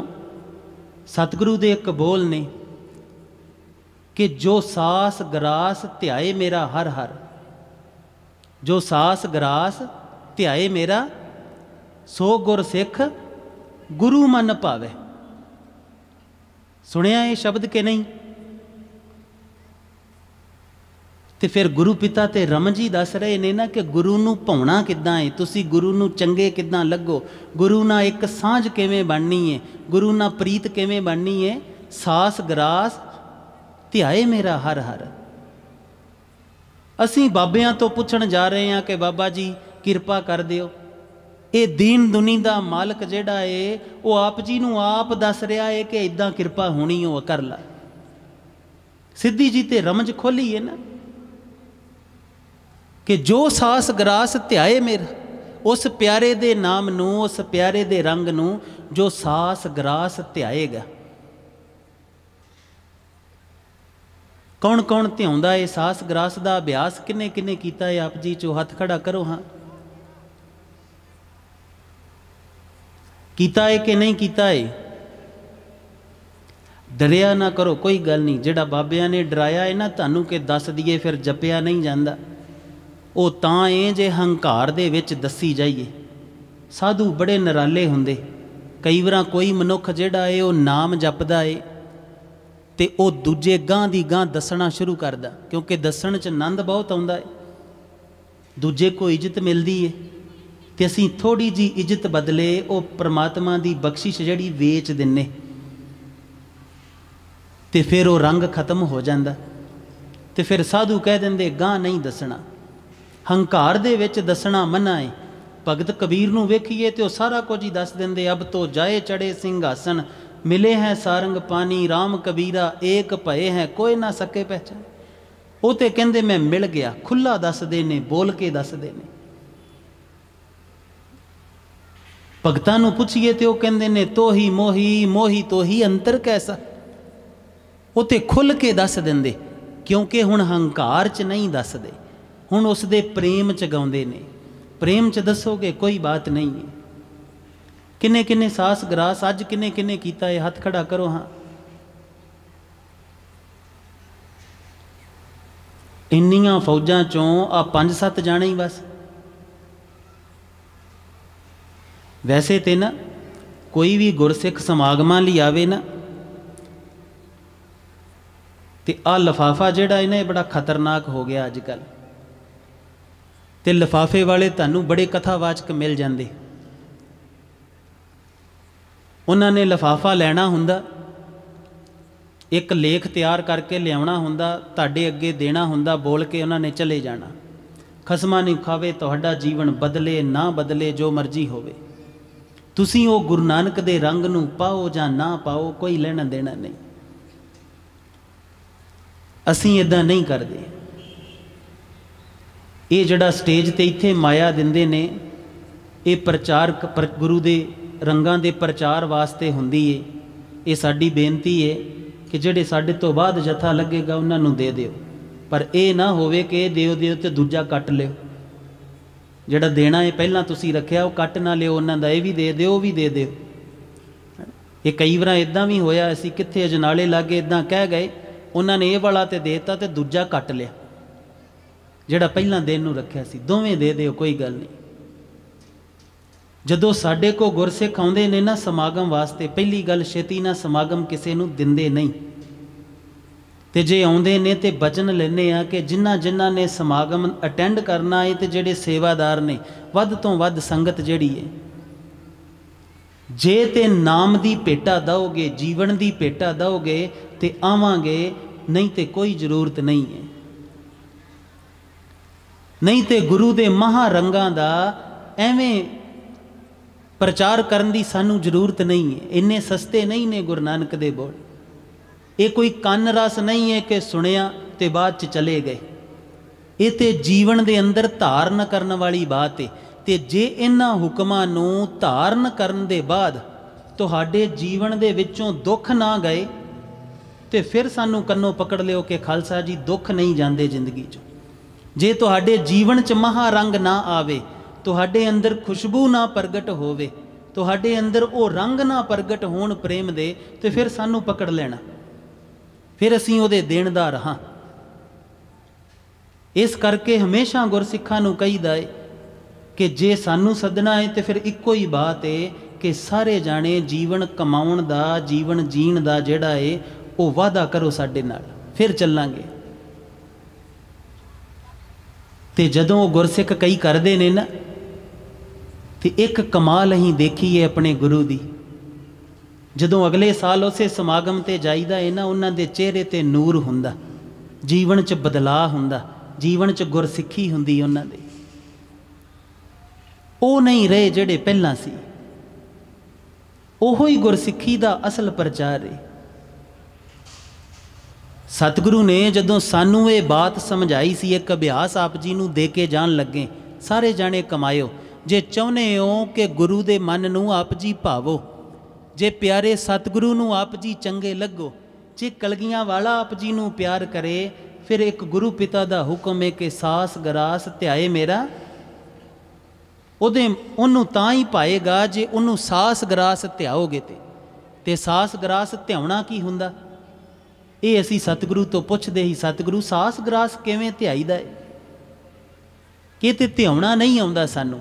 सतगुरु दे एक बोल ने कि जो सास ग्रास ध्याए मेरा हर हर, जो सास ग्रास ध्याए मेरा सो गुर सिख गुरु मन भावे। सुनिया ये शब्द के नहीं? तो फिर गुरु पिता ते रमन जी दस रहे ने ना कि गुरु नूं भाउणा किद्दां है, तुसी गुरु नूं चंगे किद्दां लगो, गुरु नाल एक सांझ किवें बननी है, गुरु नाल प्रीत किवें बननी है। सास ग्रास ध्याए मेरा हर हर। असीं बाबियां तो पुछण जा रहे हैं कि बाबा जी किरपा कर दिओ। ये दीन दुनी दा मालक जिहड़ा है वो आप जी नूं आप दस रहा है कि इदां किरपा होनी हो कर ला। सिद्धि जी ते रमज खोली है ना कि जो सास ग्रास ध्याए मेरा, उस प्यारे दे नाम नू, उस प्यारे दे रंग नू जो सास ग्रास ध्याएगा। कौन कौन ध्याउंदा है सास ग्रास का अभ्यास, किन्ने किन्ने कीता है? आप जी चो हथ खड़ा करो। हाँ, कीता है कि नहीं कीता है? डरिया ना करो, कोई गल नहीं। जिहड़ा बाबिया ने डराया है ना तुहानू कि दस दिए फिर जपिया नहीं जाता, वो तां है जे हंकार दे विच दसी जाइए। साधु बड़े नराले हुंदे। कई बार कोई मनुख जिहड़ा है वो नाम जपदा है ते वो दूजे गांह दी गांह दसना शुरू करदा, क्योंकि दसण च आनंद बहुत आउंदा है, दूजे को इज्जत मिलती है। तो असीं थोड़ी जी इज्जत बदले वो परमात्मा की बख्शिश जिहड़ी वेच दिन्ने, तो फिर वो रंग खत्म हो जाता। तो फिर साधु कह देंदे गांह नहीं दसना, हंकार दे विच दसना मना है। भगत कबीर नूं वेखीए तो सारा कुछ ही दस देंदे। अब तो जाए चढ़े सिंघासन, मिले हैं सारंग पानी, राम कबीरा एक भये हैं कोई ना सके पहचान। वो तो कहंदे मैं मिल गया, खुला दसदे ने, बोल के दसदे ने। भगतां नूं पुछीए तो कहंदे ने तो ही मोही, मोही तो ही अंतर कैसा। वो तो खुल के दस देंदे, क्योंकि हुण हंकार च नहीं दसदे, हुण उसदे प्रेम च गाउंदे ने। प्रेम च दसोगे कोई बात नहीं है। किन्ने किन्ने सास ग्रास अज किन्ने किन्ने कीता है? हथ खड़ा करो। हाँ, इन्नियां फौजां चों आ 5-7 जाने ही बस। वैसे तो ना कोई भी गुरसिख समागमां लई आवे ना, तो आ लिफाफा जिहड़ा है ना बड़ा खतरनाक हो गया अजकल। तो लिफाफे वाले तुहानू बड़े कथावाचक मिल जाते। उन्होंने लिफाफा लेना हुंदा, एक लेख तैयार करके लियावना हुंदा, तुहाडे अगे देना हुंदा, बोल के उन्होंने चले जाना। खसमा नहीं खावे तुहाडा जीवन बदले ना बदले जो मर्जी होवे, तुसीं वो गुरु नानक दे रंग नूं पाओ जां ना पाओ, कोई लेना देना नहीं। असीं इदां नहीं करते। ये जिहड़ा स्टेज ते इत्थे माया दिंदे ने, ये प्रचार गुरु दे रंगां दे प्रचार वास्ते हुंदी है। ये साडी बेनती है कि जिहड़े साडे तो बाद जथा लगेगा उन्हां नूं दे दिओ, पर यह ना होवे कि दिओ दिओ ते दूजा कट लिओ। जिहड़ा देना है पहलां तुसीं रखिया वो कट ना लिओ, उन्हां दा ये भी दे दिओ, वो भी दे दिओ। ये कई बार इदां भी होया, असीं कित्थे अजनाले लागे इदां कह गए, उन्होंने ये वाला तो देता तो दूजा कट लिया, जिहड़ा पहलां देन नूं रखिया सी। दोवें दे दिओ, कोई गल नहीं। जदों साडे को गुरसिख आउंदे ने ना समागम वास्ते, पहली गल छेती ना समागम किसी नूं दिंदे नहीं। तो जे आउंदे ने तो बचन लैने आ कि जिन्हां जिन्हां ने समागम अटेंड करना है, तो जिहड़े सेवादार ने वध तो वध संगत जिहड़ी है, जे ते नाम दी भेटा दोगे, जीवन दी भेटा दोगे तो आवांगे, नहीं तो कोई जरूरत नहीं है। नहीं तो गुरु दे महारंगां दा एवें प्रचार करन दी सानू जरूरत नहीं है। इन्ने सस्ते नहीं ने गुरु नानक दे बोल। ये कोई कन रस नहीं है कि सुनिया ते बाद च चले गए। ये तो जीवन दे अंदर धारण करन वाली बात है। ते जे इन्हां हुक्मां नूं धारण करन दे बाद तुहाडे जीवन दे विचों दुख ना गए, तो फिर सानू कन्नों पकड़ लियो कि खालसा जी दुख नहीं जाते जिंदगी चो। जे तुहाडे जीवन च महारंग ना आवे, तुहाडे अंदर खुशबू ना प्रगट होवे, तुहाडे अंदर वो रंग ना प्रगट होण प्रेम दे, तो फिर सानू पकड़ लेना, फिर असीं उहदे देणदार हां। इस करके हमेशा गुरसिखां नूं कहीदा है कि जे सानू सदना है तो फिर इक्को ही बात है कि सारे जाने जीवन कमाउण दा, जीवन जीण दा जिहड़ा है वो वादा करो साडे नाल, फिर चलांगे। ते जदों गुरसिख कई करदे ने ना, तो एक कमाल अहीं देखी है अपने गुरु दी। जदों अगले साल उसे समागम ते जाईदा है ना, उन्हां दे चेहरे ते नूर हुंदा, जीवन च बदलाव हुंदा, जीवन च गुरसिखी हुंदी उन्हां दे। ਉਹ नहीं रहे ਜਿਹੜੇ ਪਹਿਲਾਂ ਸੀ। ਉਹੋ ਹੀ ਗੁਰਸਿੱਖੀ ਦਾ ਅਸਲ ਪ੍ਰਚਾਰ ਹੈ। सतगुरु ने जदों सानू ये बात समझाई सी, एक अभ्यास आप जी नूं दे के जान लगे, सारे जाने कमायो। जे चाहुंदे हो कि गुरु दे मन नूं आप जी भावो, जे प्यारे सतगुरु नूं आप जी चंगे लगो, जे कलगियां वाला आप जी नूं प्यार करे, फिर एक गुरु पिता दा हुक्म है कि सास गरास ध्याए मेरा, ਉਹਨੂੰ ਤਾਂ ਹੀ ਪਾਏਗਾ ਜੇ ਉਹਨੂੰ ਸਾਸ ਗਰਾਸ ਧਿਆਓਗੇ। ਤੇ ਸਾਸ ਗਰਾਸ ਧਿਆਉਣਾ ਕੀ ਹੁੰਦਾ, ਇਹ ਅਸੀਂ ਸਤਿਗੁਰੂ ਤੋਂ ਪੁੱਛਦੇ ਹੀ, ਸਤਿਗੁਰੂ ਸਾਸ ਗਰਾਸ ਕਿਵੇਂ ਧਿਆਈਦਾ ਹੈ, ਕਿ ਤੇ ਧਿਆਉਣਾ ਨਹੀਂ ਆਉਂਦਾ ਸਾਨੂੰ।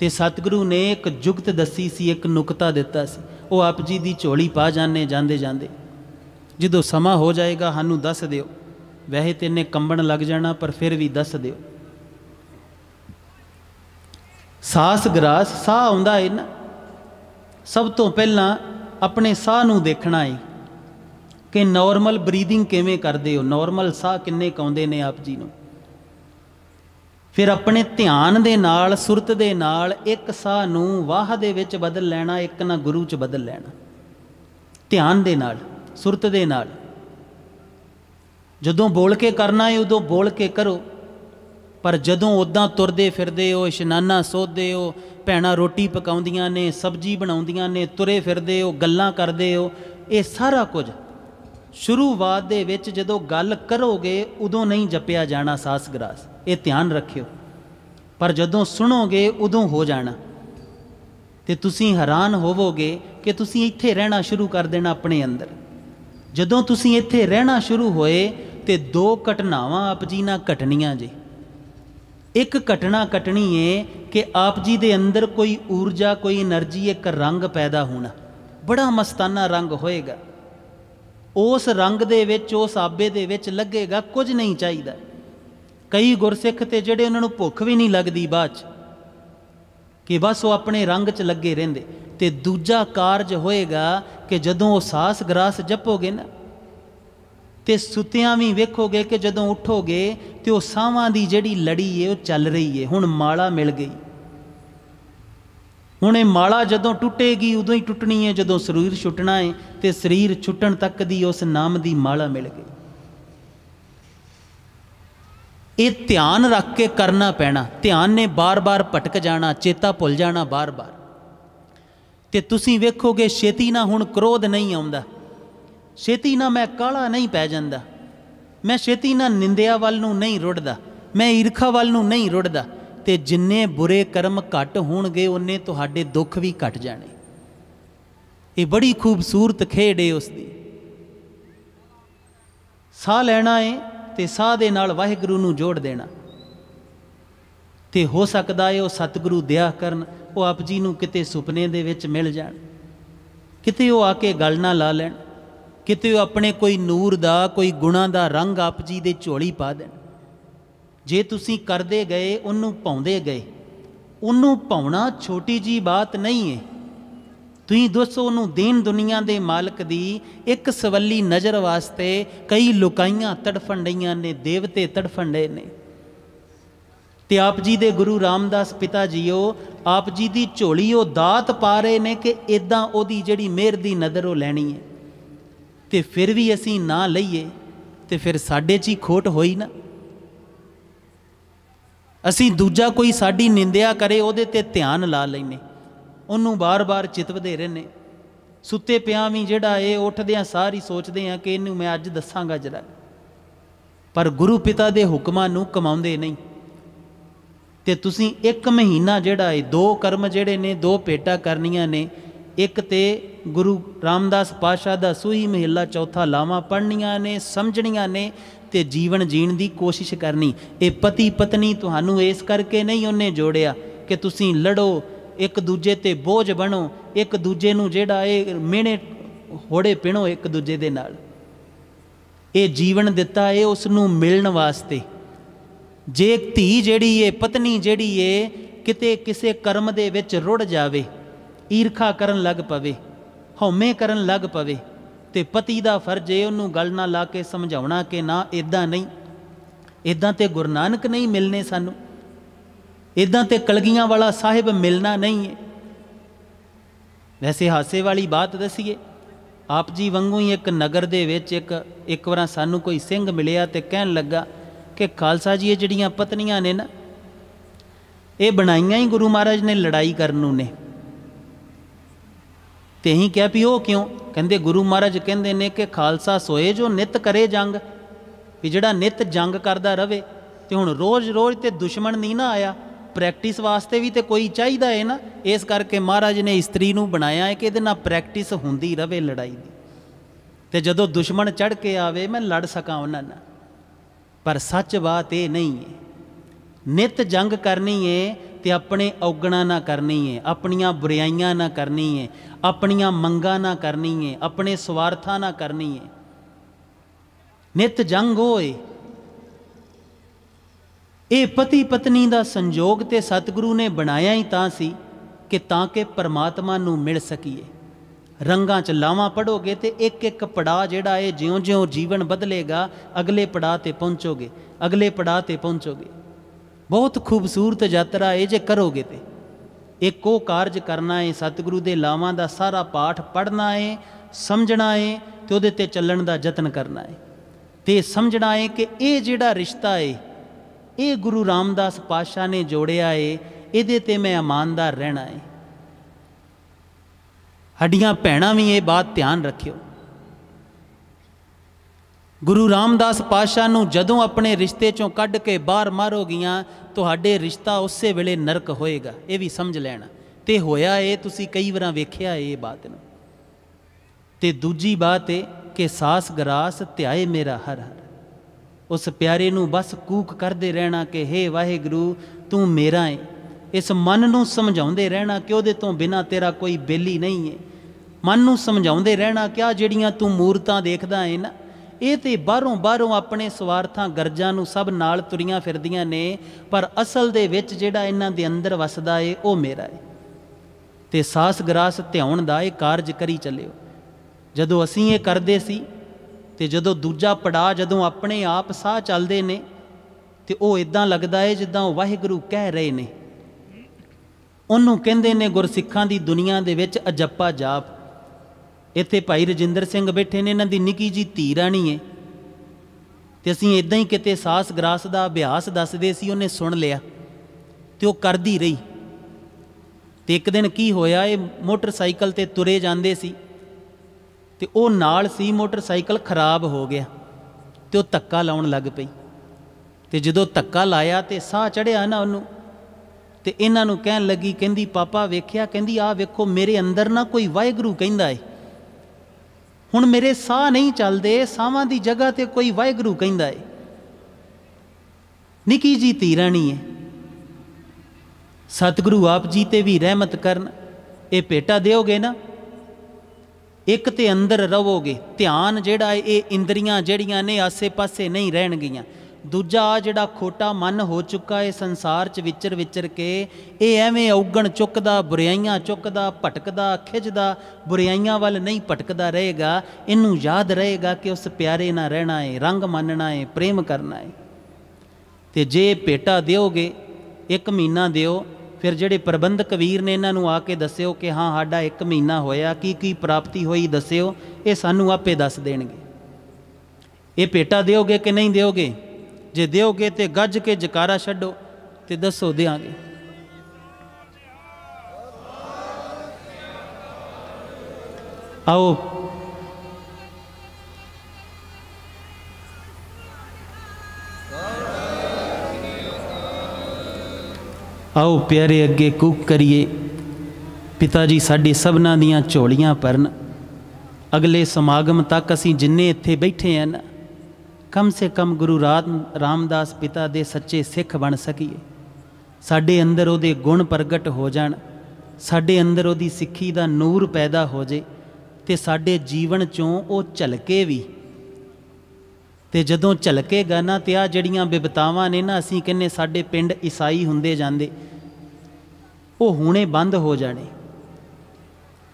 ਤੇ ਸਤਿਗੁਰੂ ਨੇ ਇੱਕ ਜੁਗਤ ਦੱਸੀ ਸੀ, ਇੱਕ ਨੁਕਤਾ ਦਿੱਤਾ ਸੀ, ਉਹ ਆਪ ਜੀ ਦੀ ਝੋਲੀ ਪਾ ਜਾਂਦੇ ਜਾਂਦੇ ਜਾਂਦੇ। ਜਦੋਂ ਸਮਾਂ ਹੋ ਜਾਏਗਾ ਸਾਨੂੰ ਦੱਸ ਦਿਓ, ਵੈਸੇ ਤੇ ਇਹਨੇ ਕੰਬਣ ਲੱਗ ਜਾਣਾ, ਪਰ ਫਿਰ ਵੀ ਦੱਸ ਦਿਓ। ਸਾਸ ਗਰਾਸ, ਸਾਹ ਆਉਂਦਾ ਹੈ ਨਾ, ਸਭ ਤੋਂ ਪਹਿਲਾਂ ਆਪਣੇ ਸਾਹ ਨੂੰ ਦੇਖਣਾ ਹੈ ਕਿ ਨੋਰਮਲ ਬਰੀਦਿੰਗ ਕਿਵੇਂ ਕਰਦੇ ਹੋ, ਨੋਰਮਲ ਸਾਹ ਕਿੰਨੇ ਆਉਂਦੇ ਨੇ ਆਪ ਜੀ ਨੂੰ। ਫਿਰ ਆਪਣੇ ਧਿਆਨ ਦੇ ਨਾਲ, ਸੁਰਤ ਦੇ ਨਾਲ ਇੱਕ ਸਾਹ ਨੂੰ ਵਾਹ ਦੇ ਵਿੱਚ ਬਦਲ ਲੈਣਾ, ਇੱਕ ਨਾ ਗੁਰੂ 'ਚ ਬਦਲ ਲੈਣਾ, ਧਿਆਨ ਦੇ ਨਾਲ, ਸੁਰਤ ਦੇ ਨਾਲ। ਜਦੋਂ ਬੋਲ ਕੇ ਕਰਨਾ ਹੈ ਉਦੋਂ ਬੋਲ ਕੇ ਕਰੋ, ਪਰ ਜਦੋਂ ਉੱਦਾਂ ਤੁਰਦੇ ਫਿਰਦੇ ਹੋ, ਇਸ਼ਨਾਨਾ ਸੋਧਦੇ ਹੋ, ਭੈਣਾਂ ਰੋਟੀ ਪਕਾਉਂਦੀਆਂ ਨੇ, ਸਬਜ਼ੀ ਬਣਾਉਂਦੀਆਂ ਨੇ, ਤੁਰੇ ਫਿਰਦੇ ਹੋ, ਗੱਲਾਂ ਕਰਦੇ ਹੋ, ਇਹ ਸਾਰਾ ਕੁਝ ਸ਼ੁਰੂਆਤ ਦੇ ਵਿੱਚ ਜਦੋਂ ਗੱਲ ਕਰੋਗੇ ਉਦੋਂ ਨਹੀਂ ਜਪਿਆ ਜਾਣਾ ਸਾਸ ਗਰਾਸ, ਇਹ ਧਿਆਨ ਰੱਖਿਓ। ਪਰ ਜਦੋਂ ਸੁਣੋਗੇ ਉਦੋਂ ਹੋ ਜਾਣਾ, ਤੇ ਤੁਸੀਂ ਹੈਰਾਨ ਹੋਵੋਗੇ ਕਿ ਤੁਸੀਂ ਇੱਥੇ ਰਹਿਣਾ ਸ਼ੁਰੂ ਕਰ ਦੇਣਾ ਆਪਣੇ ਅੰਦਰ। ਜਦੋਂ ਤੁਸੀਂ ਇੱਥੇ ਰਹਿਣਾ ਸ਼ੁਰੂ ਹੋਏ ਤੇ ਦੋ ਘਟਨਾਵਾਂ ਆਪ ਜੀ ਨਾਲ ਘਟਣੀਆਂ ਜੇ। ਇੱਕ ਘਟਨਾ ਘਟਣੀ ਹੈ ਕਿ ਆਪ ਜੀ ਦੇ ਅੰਦਰ ਕੋਈ ਊਰਜਾ, ਕੋਈ એનર્ਜੀ, ਇੱਕ ਰੰਗ ਪੈਦਾ ਹੋਣਾ, ਬੜਾ ਮਸਤਾਨਾ ਰੰਗ ਹੋਏਗਾ। ਉਸ ਰੰਗ ਦੇ ਵਿੱਚ, ਉਸ ਆਬੇ ਦੇ ਵਿੱਚ ਲੱਗੇਗਾ ਕੁਝ ਨਹੀਂ ਚਾਹੀਦਾ। ਕਈ ਗੁਰਸਿੱਖ ਤੇ ਜਿਹੜੇ ਉਹਨਾਂ ਨੂੰ ਭੁੱਖ ਵੀ ਨਹੀਂ ਲੱਗਦੀ ਬਾਅਦ 'ਚ, ਕਿ ਬਸ ਉਹ ਆਪਣੇ ਰੰਗ 'ਚ ਲੱਗੇ ਰਹਿੰਦੇ। ਤੇ ਦੂਜਾ ਕਾਰਜ ਹੋਏਗਾ ਕਿ ਜਦੋਂ ਉਹ ਸਾਸ ਗਰਾਸ ਜਪੋਗੇ ਨਾ, ਤੇ ਸੁੱਤਿਆਂ ਵੀ ਵੇਖੋਗੇ ਕਿ ਜਦੋਂ ਉੱਠੋਗੇ ਤੇ ਉਹ ਸਾਹਾਂ ਦੀ ਜਿਹੜੀ ਲੜੀ ਹੈ ਉਹ ਚੱਲ ਰਹੀ ਹੈ। ਹੁਣ ਮਾਲਾ ਮਿਲ ਗਈ, ਹੁਣ ਇਹ ਮਾਲਾ ਜਦੋਂ ਟੁੱਟੇਗੀ ਉਦੋਂ ਹੀ ਟੁੱਟਣੀ ਹੈ ਜਦੋਂ ਸਰੀਰ ਛੁੱਟਣਾ ਹੈ, ਤੇ ਸਰੀਰ ਛੁੱਟਣ ਤੱਕ ਦੀ ਉਸ ਨਾਮ ਦੀ ਮਾਲਾ ਮਿਲ ਗਈ। ਇਹ ਧਿਆਨ ਰੱਖ ਕੇ ਕਰਨਾ ਪੈਣਾ। ਧਿਆਨ ਨੇ ਬਾਰ-ਬਾਰ ਭਟਕ ਜਾਣਾ, ਚੇਤਾ ਭੁੱਲ ਜਾਣਾ ਬਾਰ-ਬਾਰ। ਤੇ ਤੁਸੀਂ ਵੇਖੋਗੇ ਛੇਤੀ ਨਾ ਹੁਣ ਕ੍ਰੋਧ ਨਹੀਂ ਆਉਂਦਾ, ਛੇਤੀ ਨਾ ਮੈਂ ਕਾਲਾ ਨਹੀਂ ਪੈ ਜਾਂਦਾ, ਮੈਂ ਛੇਤੀ ਨਾ ਨਿੰਦਿਆ ਵੱਲ ਨੂੰ ਨਹੀਂ ਰੁੜਦਾ, ਮੈਂ ਈਰਖਾ ਵੱਲ ਨੂੰ ਨਹੀਂ ਰੁੜਦਾ। ਤੇ ਜਿੰਨੇ ਬੁਰੇ ਕਰਮ ਘੱਟ ਹੋਣਗੇ ਉਨੇ ਤੁਹਾਡੇ ਦੁੱਖ ਵੀ ਘਟ ਜਾਣੇ। ਇਹ ਬੜੀ ਖੂਬਸੂਰਤ ਖੇਡ ਹੈ ਉਸ ਦੀ। ਸਾਹ ਲੈਣਾ ਹੈ ਤੇ ਸਾਹ ਦੇ ਨਾਲ ਵਾਹਿਗੁਰੂ ਨੂੰ ਜੋੜ ਦੇਣਾ। ਤੇ ਹੋ ਸਕਦਾ ਹੈ ਉਹ ਸਤਿਗੁਰੂ ਦਿਆ ਕਰਨ, ਉਹ ਆਪ ਜੀ ਨੂੰ ਕਿਤੇ ਸੁਪਨੇ ਦੇ ਵਿੱਚ ਮਿਲ ਜਾਣ, ਕਿਤੇ ਉਹ ਆ ਕੇ ਗੱਲ ਨਾ ਲਾ ਲੈਣ, ਕਿਤੇ ਉਹ ਆਪਣੇ ਕੋਈ ਨੂਰ ਦਾ, ਕੋਈ ਗੁਣਾਂ ਦਾ ਰੰਗ ਆਪ ਜੀ ਦੇ ਝੋਲੀ ਪਾ ਦੇਣ। ਜੇ ਤੁਸੀਂ ਕਰਦੇ ਗਏ, ਉਹਨੂੰ ਪਾਉਂਦੇ ਗਏ, ਉਹਨੂੰ ਪਾਉਣਾ ਛੋਟੀ ਜੀ ਬਾਤ ਨਹੀਂ ਹੈ। ਤੁਸੀਂ ਦੱਸੋ ਉਹਨੂੰ ਦੀਨ ਦੁਨੀਆ ਦੇ ਮਾਲਕ ਦੀ ਇੱਕ ਸਵੱਲੀ ਨਜ਼ਰ ਵਾਸਤੇ ਕਈ ਲੁਕਾਈਆਂ ਤੜਫਣ ਡਈਆਂ ਨੇ, ਦੇਵਤੇ ਤੜਫਣ ਡੇ ਨੇ। ਤੇ ਆਪ ਜੀ ਦੇ ਗੁਰੂ ਰਾਮਦਾਸ ਪਿਤਾ ਜੀਓ, ਆਪ ਜੀ ਦੀ ਝੋਲੀ ਉਹ ਦਾਤ ਪਾ ਰਹੇ ਨੇ ਕਿ ਇੱਦਾਂ ਉਹਦੀ ਜਿਹੜੀ ਮਿਹਰ ਦੀ ਨਜ਼ਰ ਉਹ ਲੈਣੀ ਹੈ। ਤੇ ਫਿਰ ਵੀ ਅਸੀਂ ਨਾ ਲਈਏ ਤੇ ਫਿਰ ਸਾਡੇ 'ਚ ਹੀ ਖੋਟ ਹੋਈ ਨਾ। ਅਸੀਂ ਦੂਜਾ ਕੋਈ ਸਾਡੀ ਨਿੰਦਿਆ ਕਰੇ ਉਹਦੇ 'ਤੇ ਧਿਆਨ ਲਾ ਲੈਂਦੇ, ਉਹਨੂੰ ਬਾਰ-ਬਾਰ ਚਿਤਵਦੇ ਰਹਿੰਦੇ। ਸੁੱਤੇ ਪਿਆਂ ਵੀ ਜਿਹੜਾ ਇਹ ਉੱਠਦਿਆਂ ਸਾਰੀ ਸੋਚਦੇ ਹਾਂ ਕਿ ਇਹਨੂੰ ਮੈਂ ਅੱਜ ਦੱਸਾਂਗਾ ਜਰਾ, ਪਰ ਗੁਰੂ ਪਿਤਾ ਦੇ ਹੁਕਮਾਂ ਨੂੰ ਕਮਾਉਂਦੇ ਨਹੀਂ। ਤੇ ਤੁਸੀਂ ਇੱਕ ਮਹੀਨਾ ਜਿਹੜਾ ਹੈ, ਦੋ ਕਰਮ ਜਿਹੜੇ ਨੇ, ਦੋ ਭੇਟਾਂ ਕਰਨੀਆਂ ਨੇ। ਇੱਕ ਤੇ ਗੁਰੂ ਰਾਮਦਾਸ ਪਾਤਸ਼ਾਹ ਦਾ ਸੂਹੀ ਮਹਿਲਾ ਚੌਥਾ ਲਾਵਾਂ ਪੜ੍ਹਨੀਆਂ ਨੇ, ਸਮਝਣੀਆਂ ਨੇ ਤੇ ਜੀਵਨ ਜੀਣ ਦੀ ਕੋਸ਼ਿਸ਼ ਕਰਨੀ। ਇਹ ਪਤੀ ਪਤਨੀ ਤੁਹਾਨੂੰ ਇਸ ਕਰਕੇ ਨਹੀਂ ਉਹਨੇ ਜੋੜਿਆ ਕਿ ਤੁਸੀਂ ਲੜੋ, ਇੱਕ ਦੂਜੇ ਤੇ ਬੋਝ ਬਣੋ, ਇੱਕ ਦੂਜੇ ਨੂੰ ਜਿਹੜਾ ਇਹ ਮਿਹਣੇ ਹੋੜੇ ਪਿਣੋ ਇੱਕ ਦੂਜੇ ਦੇ ਨਾਲ। ਇਹ ਜੀਵਨ ਦਿੱਤਾ ਹੈ ਉਸ ਨੂੰ ਮਿਲਣ ਵਾਸਤੇ। ਜੇ ਧੀ ਜਿਹੜੀ ਏ, ਪਤਨੀ ਜਿਹੜੀ ਏ, ਕਿਤੇ ਕਿਸੇ ਕਰਮ ਦੇ ਵਿੱਚ ਰੁੜ ਜਾਵੇ, ਈਰਖਾ ਕਰਨ ਲੱਗ ਪਵੇ, ਹਉਮੈ ਕਰਨ ਲੱਗ ਪਵੇ, ਤੇ ਪਤੀ ਦਾ ਫਰਜ਼ ਹੈ ਉਹਨੂੰ ਗੱਲ ਨਾ ਲਾ ਕੇ ਸਮਝਾਉਣਾ ਕਿ ਨਾ ਇੱਦਾਂ ਨਹੀਂ, ਇੱਦਾਂ ਤੇ ਗੁਰੂ ਨਾਨਕ ਨਹੀਂ ਮਿਲਨੇ ਸਾਨੂੰ, ਇੱਦਾਂ ਤੇ ਕਲਗੀਆਂ ਵਾਲਾ ਸਾਹਿਬ ਮਿਲਣਾ ਨਹੀਂ ਹੈ। ਵੈਸੇ ਹਾਸੇ ਵਾਲੀ ਬਾਤ ਦੱਸੀਏ, आप जी वांगू ही एक नगर दे विच एक बार सानू कोई सिंह मिलिया तो कहन लगा कि खालसा जी ये जड़ियाँ पत्नियां ने ना ये बनाइया ही गुरु महाराज ने लड़ाई करनू ने। तो अं क्या भी वो क्यों कहते गुरु महाराज कहते ने कि खालसा सोए जो नित करे जंग, भी जड़ा नित जंग करता रहे। तो हुण रोज़ रोज़ तो दुश्मन नहीं ना आया, प्रैक्टिस वास्ते भी तो कोई चाहिए है ना। इस करके महाराज ने इस्त्री नूं बनाया है कि इहदे नाल प्रैक्टिस होंदी रहे लड़ाई की, तो जदों दुश्मन चढ़ के आवे मैं लड़ सकां उन्हां नाल। पर सच बात ये नहीं है, नित जंग करनी है तो अपने औगणा ना करनी है, अपनियां बुराइयां ना करनी है, अपनियां मंगां ना करनी है, अपने स्वार्थां ना करनी है। नित जंग होए ये पति पत्नी का संजोग तो सतगुरु ने बनाया ही तां सी कि ताकि परमात्मा नूं मिल सकीए। रंगां च लावां पढ़ोगे तो एक एक पड़ाव जिहड़ा है ज्यों ज्यों जीवन बदलेगा अगले पड़ाव ते पहुँचोगे, अगले पड़ाव ते पहुँचोगे। बहुत खूबसूरत यात्रा है जे करोगे तो। एक वो कारज करना है, सतगुरु के लावां का सारा पाठ पढ़ना है, समझना है तो उहदे ते चलण का यतन करना है। तो समझना है कि ये जिहड़ा रिश्ता है ये गुरु रामदास पातशाह ने जोड़िया है, इहदे ते मैं ईमानदार रहना है। हड्डियां भैणां भी ये बात ध्यान रखियो। गुरु रामदास पातशाह नूं जदों अपने रिश्ते चों कढ़ के बाहर मारोगियां तुहाडे रिश्ता उसे वेले नरक होएगा, ये भी समझ लेना। ते होया ये तुसी कई बार वेख्या ये बात नूं। ते दूजी बात है कि सास गरास ध्याए मेरा हर हर, उस प्यारे नूं बस कूक करते रहना कि हे वाहिगुरू तू मेरा है। इस मन नूं समझाउंदे रहना कि उहदे तों बिना तेरा कोई बेली नहीं है। मन नूं समझाउंदे रहना कि आ जिहड़ियां तू मूरतां देखदा है ना ये तो बाहरों बाहरों अपने स्वार्थां गरजां नूं सब नाल तुरियां फिरदियां ने, पर असल दे विच जिहड़ा इन्हां दे अंदर वसदा है वो मेरा है। ते सास गरास ध्याउण दा ये कारज करी चलिओ। जदों असीं ये करदे सी ते जदों दूजा पड़ा जदों अपने आप साह चलदे ने ते वो इदां लगदा है जिद्दां वो वाहिगुरू कह रहे ने। उन्होंने कहते ने गुरसिखां दी दुनिया दे विच अजप्पा जाप। इत्थे भाई रजिंदर सिंह बैठे ने, इन्हां दी निकी जी धी राणी है। तो असीं इदां ही किते सास गरास दा अभ्यास दसदे सी, उन्हें सुन लिया तो वो करदी रही। तो एक दिन की होया, ये मोटरसाइकिल ते तुरे जांदे सी ते वो नाल सी मोटरसाइकिल खराब हो गया तो वो धक्का लाउण लग पई। तो जदों धक्का लाया तो साह चढ़िया ना उन्होंने, तो इन्हां नूं कहण लगी कहंदी पापा वेख्या, कहंदी आ वेखो मेरे अंदर ना कोई वाहिगुरू कहंदा है। हुण मेरे साह नहीं चलते, साहां की जगह ते कोई वाहिगुरू कहंदा है। निकी जी धी राणी है। सतगुरु आप जी ते भी रहमत करन। ये भेटा दिओगे ना, एक ते अंदर रवोगे, ध्यान जिहड़ा है ये इंद्रियां जिहड़ियां ने आसे पासे नहीं रहणगियां। दूजा आ जिहड़ा खोटा मन हो चुका है संसार च विचर विचर के, ये एवें औगण चुकदा, बुराइयां चुकदा, भटकदा, खिजदा, बुराइयां वाल नहीं भटकदा रहेगा। इनू याद रहेगा कि उस प्यारे ना रहना है, रंग मानना है, प्रेम करना है। तो जे भेटा दिओगे 1 महीना दिओ, फिर जिहड़े प्रबंधक वीर ने इन्हां नूं आके दस्सिओ कि हाँ साडा 1 महीना होया, की प्राप्ति होई दस्सिओ, ये सानू आपे दस देणगे। ये भेटा दिओगे कि नहीं दिओगे? जे दिओगे तो गज के जकारा छड्डो तो दसो देंगे। आओ आओ प्यारे अगे कूक करिए। पिता जी साडी सबना दियां झोलियां भरन। अगले समागम तक असीं जिन्ने इत्थे बैठे हैं ना, कम से कम गुरु रामदास पिता दे सच्चे सिख बन सकीए। साडे अंदर उहदे गुण प्रगट हो जाण, साडे अंदर उहदी सिੱਖੀ दा नूर पैदा हो जाए ते साडे जीवन चों वो झलके भी। ते जदों झलकेगा ना ते आ जड़ियां बिपतावां ने ना, असीं कहने साडे पिंड ईसाई हुंदे जांदे, वो हुणे बंद हो जाने।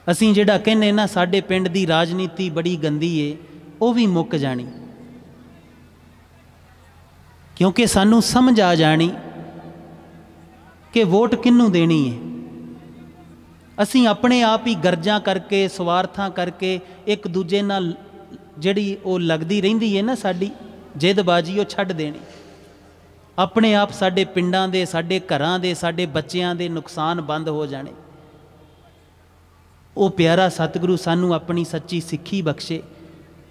असीं जिहड़ा कहने ना साडे पिंड दी राजनीति बड़ी गंदी है, वो भी मुक जानी। क्योंकि सानू समझ आ जानी कि वोट किनू देनी है। ਅਸੀਂ ਆਪਣੇ ਆਪ ਹੀ ਗਰਜਾਂ ਕਰਕੇ, ਸਵਾਰਥਾਂ ਕਰਕੇ ਇੱਕ ਦੂਜੇ ਨਾਲ ਜਿਹੜੀ ਉਹ ਲੱਗਦੀ ਰਹਿੰਦੀ ਹੈ ਨਾ ਸਾਡੀ ਜਿੱਦਬਾਜੀ, ਉਹ ਛੱਡ ਦੇਣੀ। ਆਪਣੇ ਆਪ ਸਾਡੇ ਪਿੰਡਾਂ ਦੇ, ਸਾਡੇ ਘਰਾਂ ਦੇ, ਸਾਡੇ ਬੱਚਿਆਂ ਦੇ ਨੁਕਸਾਨ ਬੰਦ ਹੋ ਜਾਣੇ। ਉਹ ਪਿਆਰਾ ਸਤਿਗੁਰੂ ਸਾਨੂੰ ਆਪਣੀ ਸੱਚੀ ਸਿੱਖੀ ਬਖਸ਼ੇ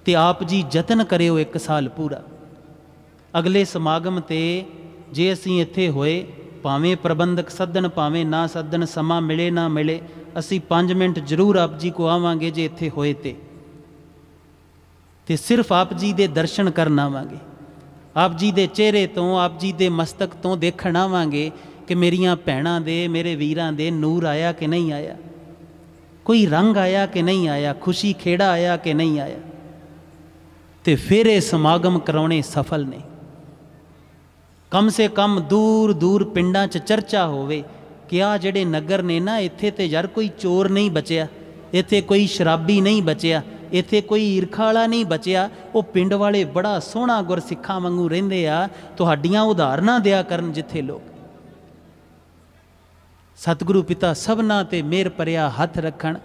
ਤੇ ਆਪ ਜੀ ਯਤਨ ਕਰਿਓ 1 ਸਾਲ ਪੂਰਾ। ਅਗਲੇ ਸਮਾਗਮ ਤੇ ਜੇ ਅਸੀਂ ਇੱਥੇ ਹੋਏ, ਭਾਵੇਂ ਪ੍ਰਬੰਧਕ ਸੱਦਣ ਭਾਵੇਂ ਨਾ ਸੱਦਣ, ਸਮਾਂ ਮਿਲੇ ਨਾ ਮਿਲੇ, ਅਸੀਂ 5 ਮਿੰਟ ਜ਼ਰੂਰ ਆਪ ਜੀ ਕੋ ਆਵਾਂਗੇ ਜੇ ਇੱਥੇ ਹੋਏ ਤੇ ਸਿਰਫ ਆਪ ਜੀ ਦੇ ਦਰਸ਼ਨ ਕਰਨ ਆਵਾਂਗੇ। ਆਪ ਜੀ ਦੇ ਚਿਹਰੇ ਤੋਂ, ਆਪ ਜੀ ਦੇ ਮਸਤਕ ਤੋਂ ਦੇਖਣ ਆਵਾਂਗੇ ਕਿ ਮੇਰੀਆਂ ਭੈਣਾਂ ਦੇ, ਮੇਰੇ ਵੀਰਾਂ ਦੇ ਨੂਰ ਆਇਆ ਕਿ ਨਹੀਂ ਆਇਆ, ਕੋਈ ਰੰਗ ਆਇਆ ਕਿ ਨਹੀਂ ਆਇਆ, ਖੁਸ਼ੀ ਖੇੜਾ ਆਇਆ ਕਿ ਨਹੀਂ ਆਇਆ। ਤੇ ਫਿਰ ਇਹ ਸਮਾਗਮ ਕਰਾਉਣੇ ਸਫਲ ਨੇ। ਕਮ ਸੇ ਕਮ ਦੂਰ ਦੂਰ ਪਿੰਡਾਂ 'ਚ ਚਰਚਾ ਹੋਵੇ ਕਿ ਆਹ ਜਿਹੜੇ ਨਗਰ ਨੇ ਨਾ, ਇੱਥੇ ਤੇ ਯਾਰ ਕੋਈ ਚੋਰ ਨਹੀਂ ਬਚਿਆ, ਇੱਥੇ ਕੋਈ ਸ਼ਰਾਬੀ ਨਹੀਂ ਬਚਿਆ, ਇੱਥੇ ਕੋਈ ਈਰਖਾ ਵਾਲਾ ਨਹੀਂ ਬਚਿਆ। ਉਹ ਪਿੰਡ ਵਾਲੇ ਬੜਾ ਸੋਹਣਾ ਗੁਰਸਿੱਖਾਂ ਵਾਂਗੂ ਰਹਿੰਦੇ ਆ। ਤੁਹਾਡੀਆਂ ਉਦਾਹਰਨਾਂ ਦਿਆ ਕਰਨ ਜਿੱਥੇ ਲੋਕ। ਸਤਿਗੁਰੂ ਪਿਤਾ ਸਭਨਾਂ ਤੇ ਮਿਹਰ ਭਰਿਆ ਹੱਥ ਰੱਖਣ,